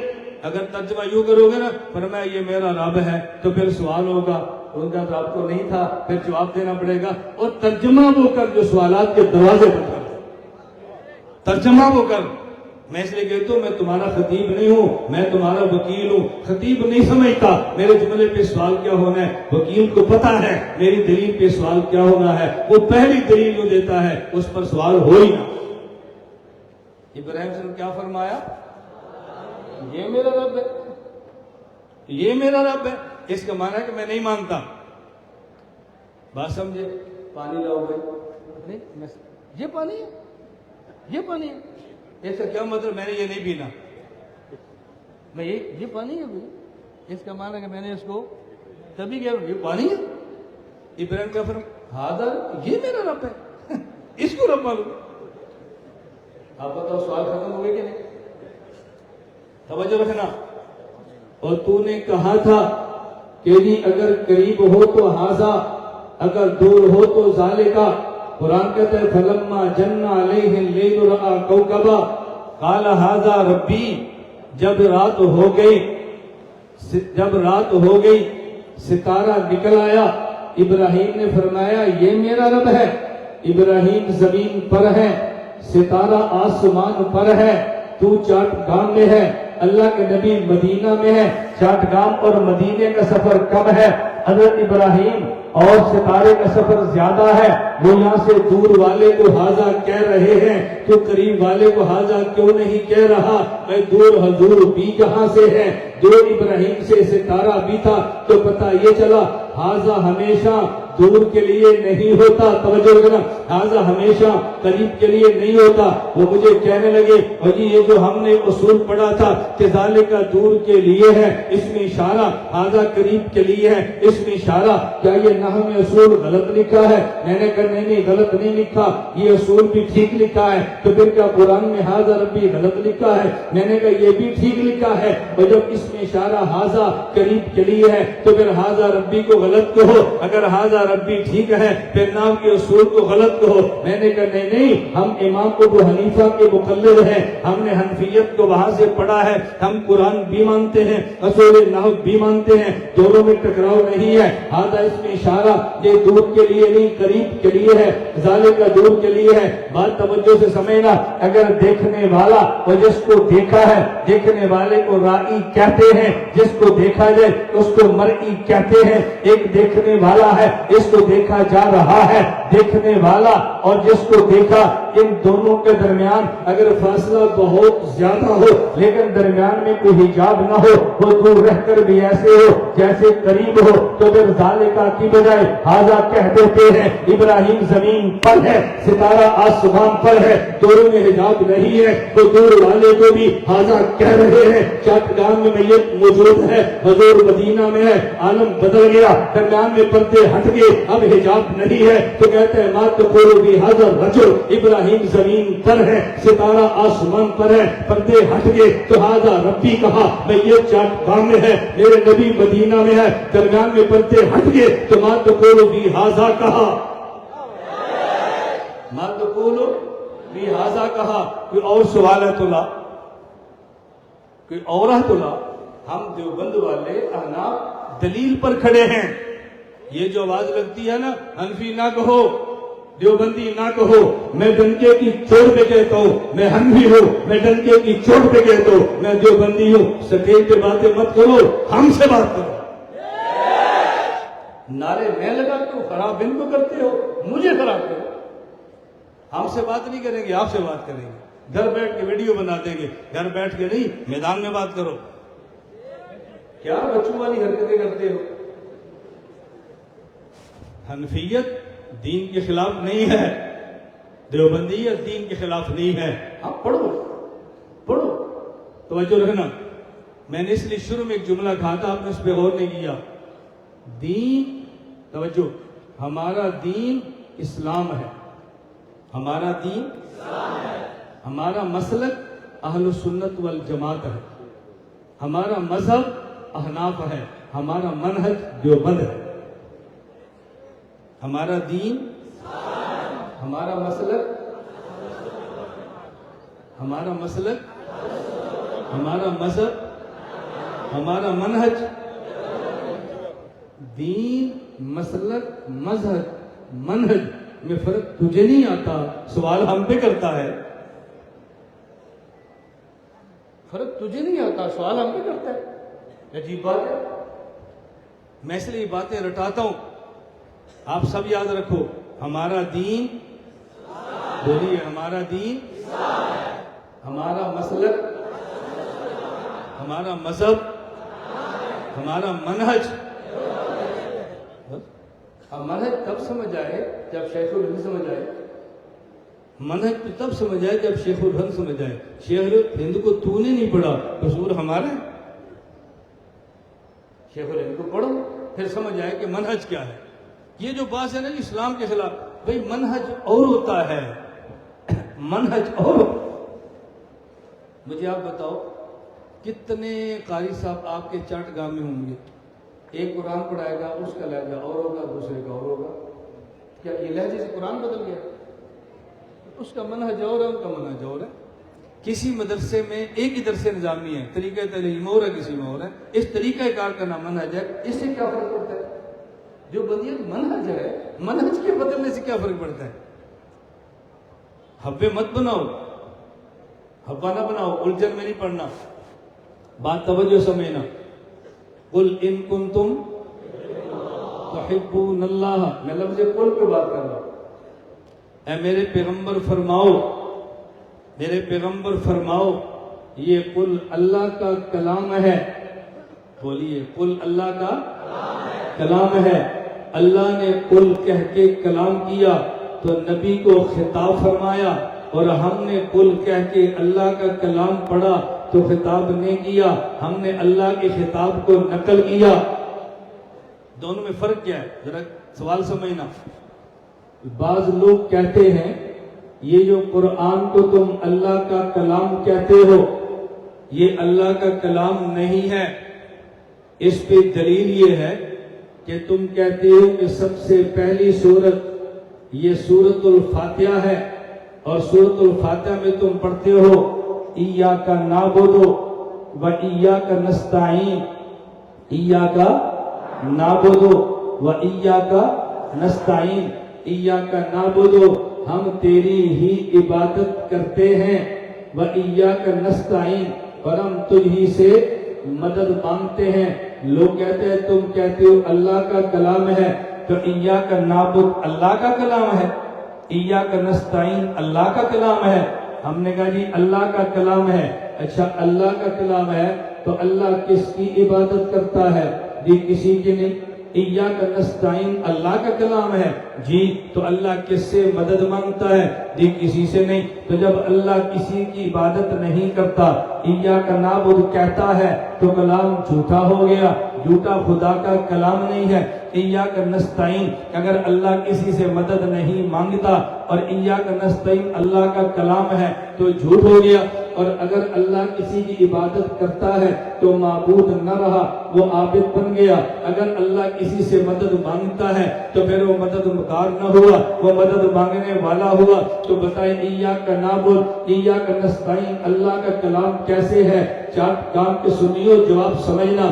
اگر ترجمہ یوں کرو گے نا، فرمایا یہ میرا رب ہے، تو پھر سوال ہوگا، ان کا تو آپ کو نہیں تھا، پھر جواب دینا پڑے گا. اور ترجمہ وہ کر جو سوالات کے دروازے پر کر. ترجمہ وہ کر. میں اس لیے کہتا ہوں میں تمہارا خطیب نہیں ہوں، میں تمہارا وکیل ہوں. خطیب نہیں سمجھتا میرے جملے پہ سوال کیا ہونا ہے، وکیل کو پتا ہے میری دلیل پہ سوال کیا ہونا ہے. وہ پہلی دلیل جو دیتا ہے اس پر سوال ہو ہی نہ. ابراہیم نے کیا فرمایا؟ یہ میرا رب ہے، یہ میرا رب ہے. اس کا معنی ہے کہ میں نہیں مانتا. بات سمجھے؟ پانی لاؤ بھائی. یہ پانی ہے، یہ پانی ہے. اس کا کیا مطلب؟ میں نے یہ نہیں پینا. میں یہ پانی ہے بھائی. اس کا معنی ہے کہ میں نے اس کو تبھی کیا یہ پانی ہے. ابراہیم کیا فرمایا؟ ھذا، یہ میرا رب ہے، اس کو رب معلوم. آپ بتاؤ سوال ختم ہو گئے کہ نہیں؟ توجہ رکھنا. اور تو نے کہا تھا کہ جی اگر قریب ہو تو ھذا، اگر دور ہو تو ذالکا. قرآن کہتا ہے فلما جن علیہ اللیل رأى کوکبا قال ھذا ربی. جب رات ہو گئی ستارہ نکل آیا، ابراہیم نے فرمایا یہ میرا رب ہے. ابراہیم زمین پر ہے، ستارہ آسمان پر ہے، تو چاٹگام میں ہے. اللہ کے نبی مدینہ میں ہے. چاٹگام اور مدینے کا سفر کم ہے. حضرت ابراہیم اور ستارے کا سفر زیادہ ہے. وہ یہاں سے دور والے کو ھذا کہہ رہے ہیں، تو قریب والے کو ھذا کیوں نہیں کہہ رہا؟ میں دور حضور بھی کہاں سے ہے؟ دور ابراہیم سے ستارہ بھی تھا تو پتہ یہ چلا ھذا ہمیشہ دور کے لیے نہیں ہوتا. توجہ رکھنا. ھذا ہمیشہ قریب کے لیے نہیں ہوتا. وہ مجھے کہنے لگے اور یہ جو ہم نے اصول پڑھا تھا کہ ذالک دور کے لیے ہے، اس میں اشارہ ھذا قریب کے لیے ہے، اس میں اشارہ. کیا یہ نحو میں اصول غلط لکھا ہے؟ میں نے کہا نہیں غلط نہیں لکھا، یہ اصول بھی ٹھیک لکھا ہے. تو پھر کیا قرآن میں ھذا ربی غلط لکھا ہے؟ میں نے کہا یہ بھی ٹھیک لکھا ہے. اور جب اس میں اشارہ ھذا قریب کے لیے ہے تو پھر ھذا ربی کو غلط کہو. اگر ھذا ربی ٹھیک ہے پھر نام کے اصول کو غلط کہو. میں نے کہا نہیں، ہم امام ابو حنیفہ کے مقلد ہیں، ہم نے حنفیت کو وہاں سے پڑھا ہے. ہم قرآن بھی مانتے ہیں، اصول نحو بھی مانتے ہیں، دونوں میں ٹکراؤ نہیں ہے. ھذا اس میں اشارہ یہ دور کے لیے نہیں قریب کے لیے ہے، ذالک دور کے لیے ہے. بات توجہ سے سمجھنا. اگر دیکھنے والا اور جس کو دیکھا ہے، دیکھنے والے کو رائی کہتے ہیں، جس کو دیکھا جائے اس کو مرئی کہتے ہیں. ایک دیکھنے والا ہے، اس کو دیکھا جا رہا ہے. دیکھنے والا اور جس کو دیکھا، ان دونوں کے درمیان اگر فاصلہ بہت زیادہ ہو لیکن درمیان میں کوئی حجاب نہ ہو، وہ دور رہ کر بھی ایسے ہو جیسے قریب ہو، تو پھر ذالکا کی بجائے ھذا کہہ دیتے ہیں. ابراہیم زمین پر ہے، ستارہ آسمان پر ہے، دونوں میں حجاب نہیں ہے. تو دور والے کو بھی ھذا کہہ رہے ہیں. چاٹگام میں میت موجود ہے، حضور مدینہ میں ہے، عالم بدل گیا، درمیان میں پردے ہٹ گئے، اب حجاب نہیں ہے. تو کہتے ہیں ما تقول فی ھذا الرجل. ابراہیم زمین پر ہے، ستارہ آسمان پر ہے، پردے ہٹ گئے تو ھذا ربی کہا. میت چاٹگام میں ہے، میرے نبی مدینہ میں ہے، درمیان میں پردے ہٹ گئے تو ما تقول فی ھذا کہا. ما تقول فی ھذا کہا. کوئی اور سوال ہے تو لا، کوئی اور ہے تو لا. ہم دیوبند والے احناف دلیل پر کھڑے ہیں. یہ جو آواز لگتی ہے نا حنفی نہ کہو، دیوبندی نہ کہو. میں ڈنکے کی چوٹ پہ کہتا ہوں میں حنفی ہوں، میں ڈنکے کی چوٹ پہ کہتا ہوں میں دیوبندی ہوں. سٹیج پہ باتیں مت کرو، ہم سے بات کرو. نعرے میں لگاتے ہو، خراب ان کو کرتے ہو، مجھے خراب کرو. ہم سے بات نہیں کریں گے، آپ سے بات کریں گے. گھر بیٹھ کے ویڈیو بنا دیں گے، گھر بیٹھ کے نہیں، میدان میں بات کرو. کیا بچوں والی حرکتیں کرتے ہو؟ حنفیت دین کے خلاف نہیں ہے، دیوبندیت دین کے خلاف نہیں ہے. آپ پڑھو پڑھو. توجہ رکھنا. میں نے اس لیے شروع میں ایک جملہ کہا تھا، آپ نے اس پہ غور نہیں کیا. دین، توجہ، ہمارا دین اسلام ہے. ہمارا دین اسلام ہے. ہمارا مسلک اہل سنت والجماعت ہے. ہمارا مذہب احناف ہے، ہمارا منہج دیوبند ہے، ہمارا دین، ہمارا مسلک، ہمارا مذہب، ہمارا منہج، دین، مسلک، مذہب، منہج میں فرق تجھے نہیں آتا، سوال ہم پہ کرتا ہے۔ فرق تجھے نہیں آتا، سوال ہم پہ کرتا ہے، عجیب بات ہے۔ میں اس لیے باتیں رٹاتا ہوں، آپ سب یاد رکھو، ہمارا دین، بولیے ہمارا دین، ہمارا مسلک، ہمارا مذہب، ہمارا منہج۔ اب منہج تب سمجھ آئے جب شیخ الہند سمجھ آئے، منہج تب سمجھ آئے جب شیخ الہند سمجھ آئے۔ شیخ الہند کو تو نے نہیں پڑھا، قصور ہمارا ہے۔ شیخ الہند کو پڑھو، پھر سمجھ آئے کہ منہج کیا ہے۔ یہ جو بات ہے نا اسلام کے خلاف، بھئی منہج اور ہوتا ہے، منہج اور۔ مجھے آپ بتاؤ کتنے قاری صاحب آپ کے چاٹ گاہ میں ہوں گے؟ ایک قرآن پڑھائے گا، اس کا لہجہ اور ہوگا، دوسرے کا اور ہوگا۔ کیا یہ لہجے سے قرآن بدل گیا؟ اس کا منہج اور ہے، ان کا منہج اور ہے۔ کسی مدرسے میں ایک ہی درس نظامی ہے، طریقہ تعلیم اور ہے، کسی میں اور ہے۔ اس طریقہ کار کا نام منہج ہے، اس سے کیا فرق پڑتا ہے؟ جو بدیت منہج ہے، منہج کے بدلنے سے کیا فرق پڑتا ہے؟ حبے مت بناؤ، حبہ نہ بناؤ، الجھن میں نہیں پڑھنا، بات توجہ سمجھنا۔ قل ان کنتم تحبون اللہ، میں لفظ قل پہ بات کر رہا ہوں۔ اے میرے پیغمبر فرماؤ، میرے پیغمبر فرماؤ، یہ قل اللہ کا کلام ہے۔ بولیے قل اللہ کا کلام ہے۔ اللہ نے قل کہہ کے کلام کیا تو نبی کو خطاب فرمایا، اور ہم نے قل کہہ کے اللہ کا کلام پڑھا تو خطاب نہیں کیا، ہم نے اللہ کے خطاب کو نقل کیا۔ دونوں میں فرق کیا ہے؟ ذرا سوال سمجھنا۔ بعض لوگ کہتے ہیں یہ جو قرآن کو تم اللہ کا کلام کہتے ہو، یہ اللہ کا کلام نہیں ہے۔ اس پہ دلیل یہ ہے کہ تم کہتے ہو کہ سب سے پہلی سورت یہ سورۃ الفاتحہ ہے، اور سورۃ الفاتحہ میں تم پڑھتے ہو ایاک نعبد و ایاک نستعین، ایاک نعبد و ایاک نستعین، ایاک نعبد ہم تیری ہی عبادت کرتے ہیں، و ایاک نستعین اور ہم تجھ ہی سے مدد مانگتے ہیں۔ لوگ کہتے ہیں تم کہتے ہو اللہ کا کلام ہے، تو ایاک نعبد اللہ کا کلام ہے، ایاک نستعین اللہ کا کلام ہے۔ ہم نے کہا جی اللہ کا کلام ہے۔ اچھا اللہ کا کلام ہے تو اللہ کس کی عبادت کرتا ہے؟ جی کسی کی نہیں۔ ایاک نستعین اللہ کا کلام ہے، جی تو اللہ کس سے مدد مانگتا ہے؟ جی کسی سے نہیں۔ تو جب اللہ کسی کی عبادت نہیں کرتا، ایاک نعبد کہتا ہے تو کلام جھوٹا ہو گیا، جھوٹا خدا کا کلام نہیں ہے۔ ایاک نستعین اگر اللہ کسی سے مدد نہیں مانگتا اور ایاک نستعین اللہ کا کلام ہے تو جھوٹ ہو گیا، اور اگر اللہ کسی کی عبادت کرتا ہے تو معبود نہ رہا، وہ عابد بن گیا۔ اگر اللہ کسی سے مدد مانگتا ہے تو پھر وہ مددگار نہ ہوا، وہ مدد مانگنے والا ہوا۔ تو بتائیں ایاک نعبد ایاک نستعین اللہ کا کلام کیسے ہے؟ چار کام کے سنیو، جواب سمجھنا،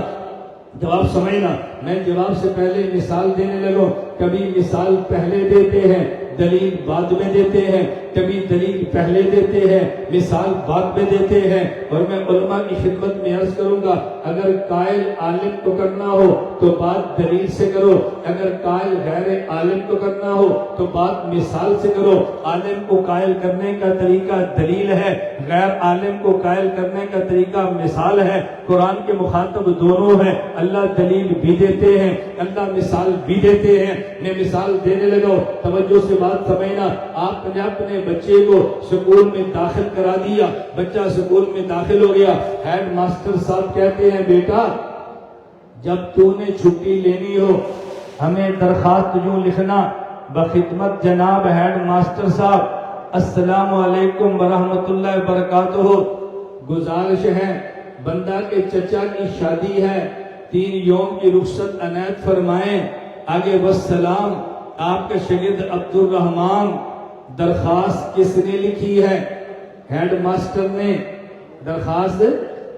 جواب سمجھنا۔ میں جواب سے پہلے مثال دینے لگوں، کبھی مثال پہلے دیتے ہیں دلیل بعد میں دیتے ہیں، کبھی دلیل پہلے دیتے ہیں مثال بعد میں دیتے ہیں۔ اور میں علماء کی خدمت میں عرض کروں گا، اگر قائل عالم کو کرنا ہو تو بات دلیل سے کرو، اگر قائل غیر عالم کو کرنا ہو تو بات مثال سے کرو۔ عالم کو قائل کرنے کا طریقہ دلیل ہے، غیر عالم کو قائل کرنے کا طریقہ مثال ہے۔ قرآن کے مخاطب دونوں ہیں، اللہ دلیل بھی دیتے ہیں، اللہ مثال بھی دیتے ہیں۔ میں مثال دینے لگا، توجہ سے بات سمجھنا۔ آپ نے اپنے بچے کو سکول میں داخل کرا دیا، بچہ سکول میں داخل ہو گیا، ہیڈ ماسٹر صاحب کہتے ہیں بیٹا جب تو نے چھٹی لینی ہو ہمیں درخواست یوں لکھنا، بخدمت جناب ہیڈ ماسٹر صاحب السلام علیکم ورحمۃ اللہ وبرکاتہ، گزارش ہے بندہ کے چچا کی شادی ہے، 3 یوم کی رخصت عنایت فرمائیں۔ آگے والسلام، آپ کے شاگرد عبد الرحمان، درخواست کس نے لکھی ہے؟ ہیڈ ماسٹر نے۔ درخواست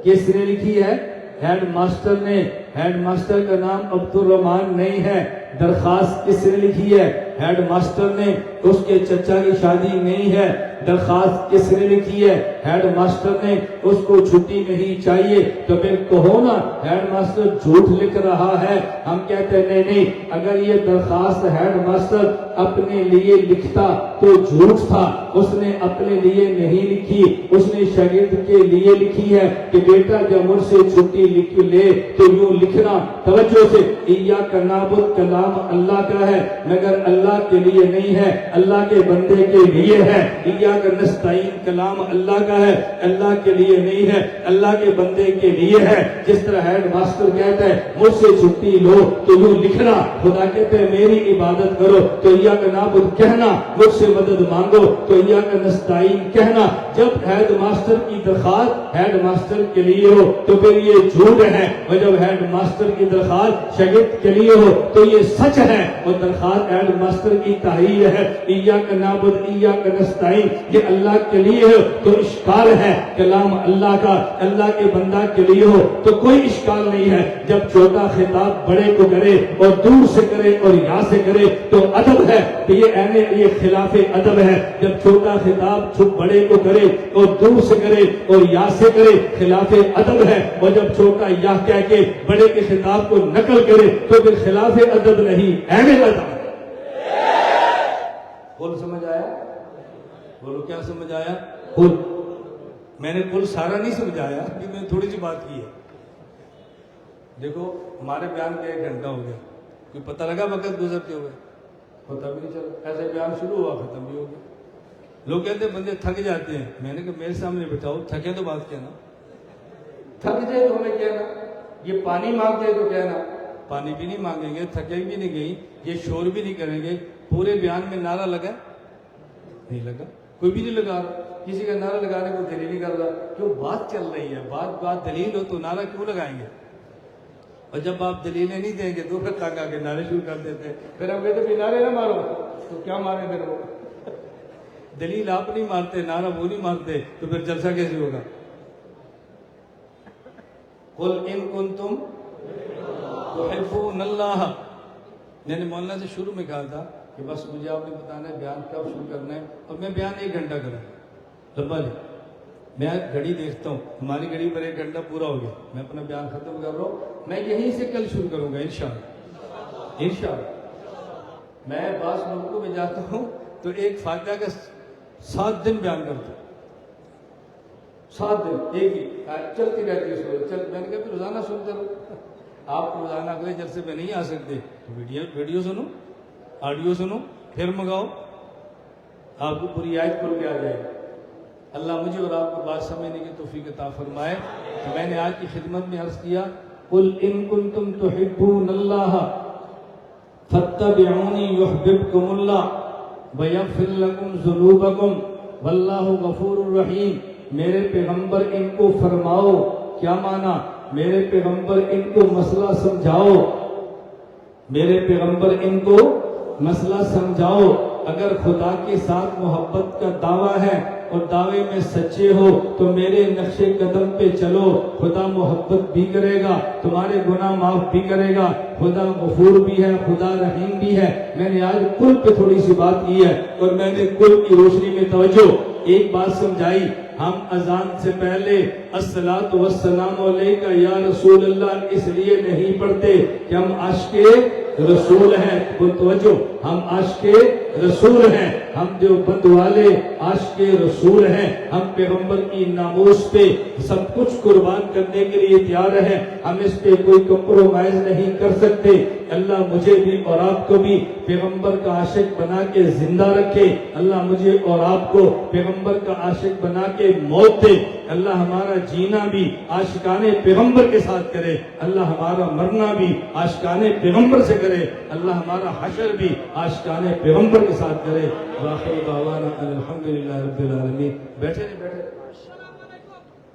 کس نے لکھی ہے؟ ہیڈ ماسٹر نے۔ ہیڈ ماسٹر کا نام عبد الرحمان نہیں ہے۔ درخواست کس نے لکھی ہے؟ ہیڈ ماسٹر نے۔ اس کے چچا کی شادی نہیں ہے، درخواست کس نے لکھی ہے؟ ہیڈ ماسٹر نے۔ اس کو چھٹی نہیں چاہیے، تو پھر کہو نا ہیڈ ماسٹر جھوٹ لکھ رہا ہے۔ ہم کہتے ہیں نہیں، اگر یہ درخواست ہیڈ ماسٹر اپنے لیے لکھتا تو جھوٹ تھا، اس نے اپنے لیے نہیں لکھی، اس نے شاگرد کے لیے لکھی ہے کہ بیٹا جب مجھ سے چھٹی لکھ لے تو یوں لکھنا توجہ سے، ایاک نعبد کلام اللہ کا ہے مگر اللہ کے لیے نہیں ہے، اللہ کے بندے کے لیے ہے۔ ایاک نستعین کلام اللہ کا ہے، اللہ کے لیے نہیں ہے، اللہ کے بندے کے لیے ہے۔ جس طرح ہیڈ ماسٹر کہتا ہے مجھ سے چھٹی لو تو یوں لکھنا، خدا کہتے ہیں میری عبادت کرو تو ایاک نعبد کہنا، مجھ سے مدد مانگو تو ایاک نستعین کہنا۔ جب ہیڈ ماسٹر کی درخواست ہیڈ ماسٹر کے لیے ہو تو پھر یہ جھوٹ ہے، اور جب ہیڈ ماسٹر کی درخواست شاگرد کے لیے ہو تو یہ سچ ہے، اور درخواست ہیڈ ماسٹر کی تحریر ہے ایاک نعبد ایاک نستعین، یہ اللہ کے لیے ہو تو اشکال ہے، کلام اللہ کا اللہ کے بندہ کے لیے ہو تو کوئی اشکال نہیں ہے۔ جب چھوٹا خطاب بڑے کو کرے اور دور سے کرے اور یہاں سے کرے تو ادب ہے کہ یہ خلاف ادب ہے۔ جب چھوٹا خطاب بڑے کو کرے اور دور سے کرے اور یہاں سے کرے خلاف ادب ہے، اور جب چھوٹا یا کہہ کے بڑے کے خطاب کو نقل کرے تو پھر خلاف ادب نہیں، اہم ادب۔ بول سمجھ آیا؟ بولو کیا سمجھ آیا؟ بول۔ میں نے کل سارا نہیں سمجھایا کہ میں تھوڑی سی بات کی ہے۔ دیکھو ہمارے بیان کا 1 گھنٹہ ہو گیا، کوئی پتہ لگا وقت گزرتے ہوئے؟ پتہ بھی نہیں چلا، ایسے بیان شروع ہوا ختم بھی ہو گیا۔ لوگ کہتے ہیں بندے تھک جاتے ہیں، میں نے کہا میرے سامنے بٹھاؤ، تھکے تو بات کہنا، تھک جائے تو ہمیں کہنا، یہ پانی مانگتے تو کہنا، پانی بھی نہیں مانگیں گے، تھکے بھی نہیں گئی، یہ شور بھی نہیں کریں گے۔ پورے بیان میں نعرہ لگا نہیں لگا، کوئی بھی نہیں لگا رہا، کسی کا نعرہ لگانے کو دل ہی نہیں کر رہا، کیوں بات چل رہی ہے، بات دلیل ہو تو نعرہ کیوں لگائیں گے؟ اور جب آپ دلیلیں نہیں دیں گے تو پھر تنگ آ کے نعرے شروع کر دیتے ہیں، پھر ہم کہتے ہیں نعرے نہ مارو، تو کیا مارے پھر وہ؟ دلیل آپ نہیں مارتے، نعرہ وہ نہیں مارتے، تو پھر جلسہ کیسے ہوگا؟ قل ان کنتم تحبون اللہ، میں نے مولانا سے شروع میں کہا تھا کہ بس مجھے آپ نے بتانا ہے بیان کب شروع کرنا ہے، اور میں بیان 1 گھنٹہ کروں لمبا نہیں، میں گھڑی دیکھتا ہوں، ہماری گھڑی پر 1 گھنٹہ پورا ہو گیا، میں اپنا بیان ختم کر رہا ہوں، میں یہیں سے کل شروع کروں گا انشاءاللہ۔ میں بعض ملکوں میں جاتا ہوں تو ایک فاتحہ کا 7 دن بیان کرتا ہوں، 7 دن ایک ہی چلتی رہتی ہے سورج، میں نے کہا پھر روزانہ سنتے رہو، آپ روزانہ اگلے جلسے میں نہیں آ سکتے تو ویڈیو سنو، آڈیو سنو، پھر منگاؤ، آپ کو پوری آیت کھول کے آ جائے گی۔ اللہ مجھے اور آپ کو بات سمجھنے کی توفیق عطا فرمائے۔ تو میں نے آج کی خدمت میں عرض کیا قل ان کنتم تحبون اللہ فاتبعونی یحببکم اللہ ویغفر لکم ذنوبکم واللہ غفور الرحیم۔ میرے پیغمبر ان کو فرماؤ، کیا مانا؟ میرے پیغمبر ان کو مسئلہ سمجھاؤ، میرے پیغمبر ان کو مسئلہ سمجھاؤ۔ اگر خدا کے ساتھ محبت کا دعویٰ ہے اور دعوے میں سچے ہو تو میرے نقش قدم پہ چلو، خدا محبت بھی کرے گا، تمہارے گناہ معاف بھی کرے گا، خدا غفور بھی ہے، خدا رحیم بھی ہے۔ میں نے آج کل پہ تھوڑی سی بات کی ہے اور میں نے کل کی روشنی میں توجہ ایک بات سمجھائی، ہم اذان سے پہلے الصلاۃ والسلام علیک یا رسول اللہ اس لیے نہیں پڑھتے کہ ہم عاشق رسول ہیں، توجہ، ہم عاشق رسول ہیں، ہم دیوبند والے عاشق رسول ہیں، ہم پیغمبر کی ناموس پہ سب کچھ قربان کرنے کے لیے تیار ہیں، ہم اس پہ کوئی کمپرومائز نہیں کر سکتے۔ اللہ مجھے بھی اور آپ کو بھی پیغمبر کا عاشق بنا کے زندہ رکھے، اللہ مجھے اور آپ کو پیغمبر کا عاشق بنا کے موت دے، اللہ ہمارا جینا بھی عاشقان پیغمبر کے ساتھ کرے، اللہ ہمارا مرنا بھی عاشقان پیغمبر سے کرے، اللہ ہمارا حشر بھی عاشقان پیغمبر کے ساتھ کرے۔ وآخر دعوانا الحمدللہ رب العالمین۔ بیٹھے نہیں بیٹھے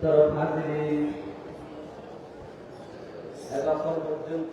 তো হাজিরিন এতক্ষণ পর্যন্ত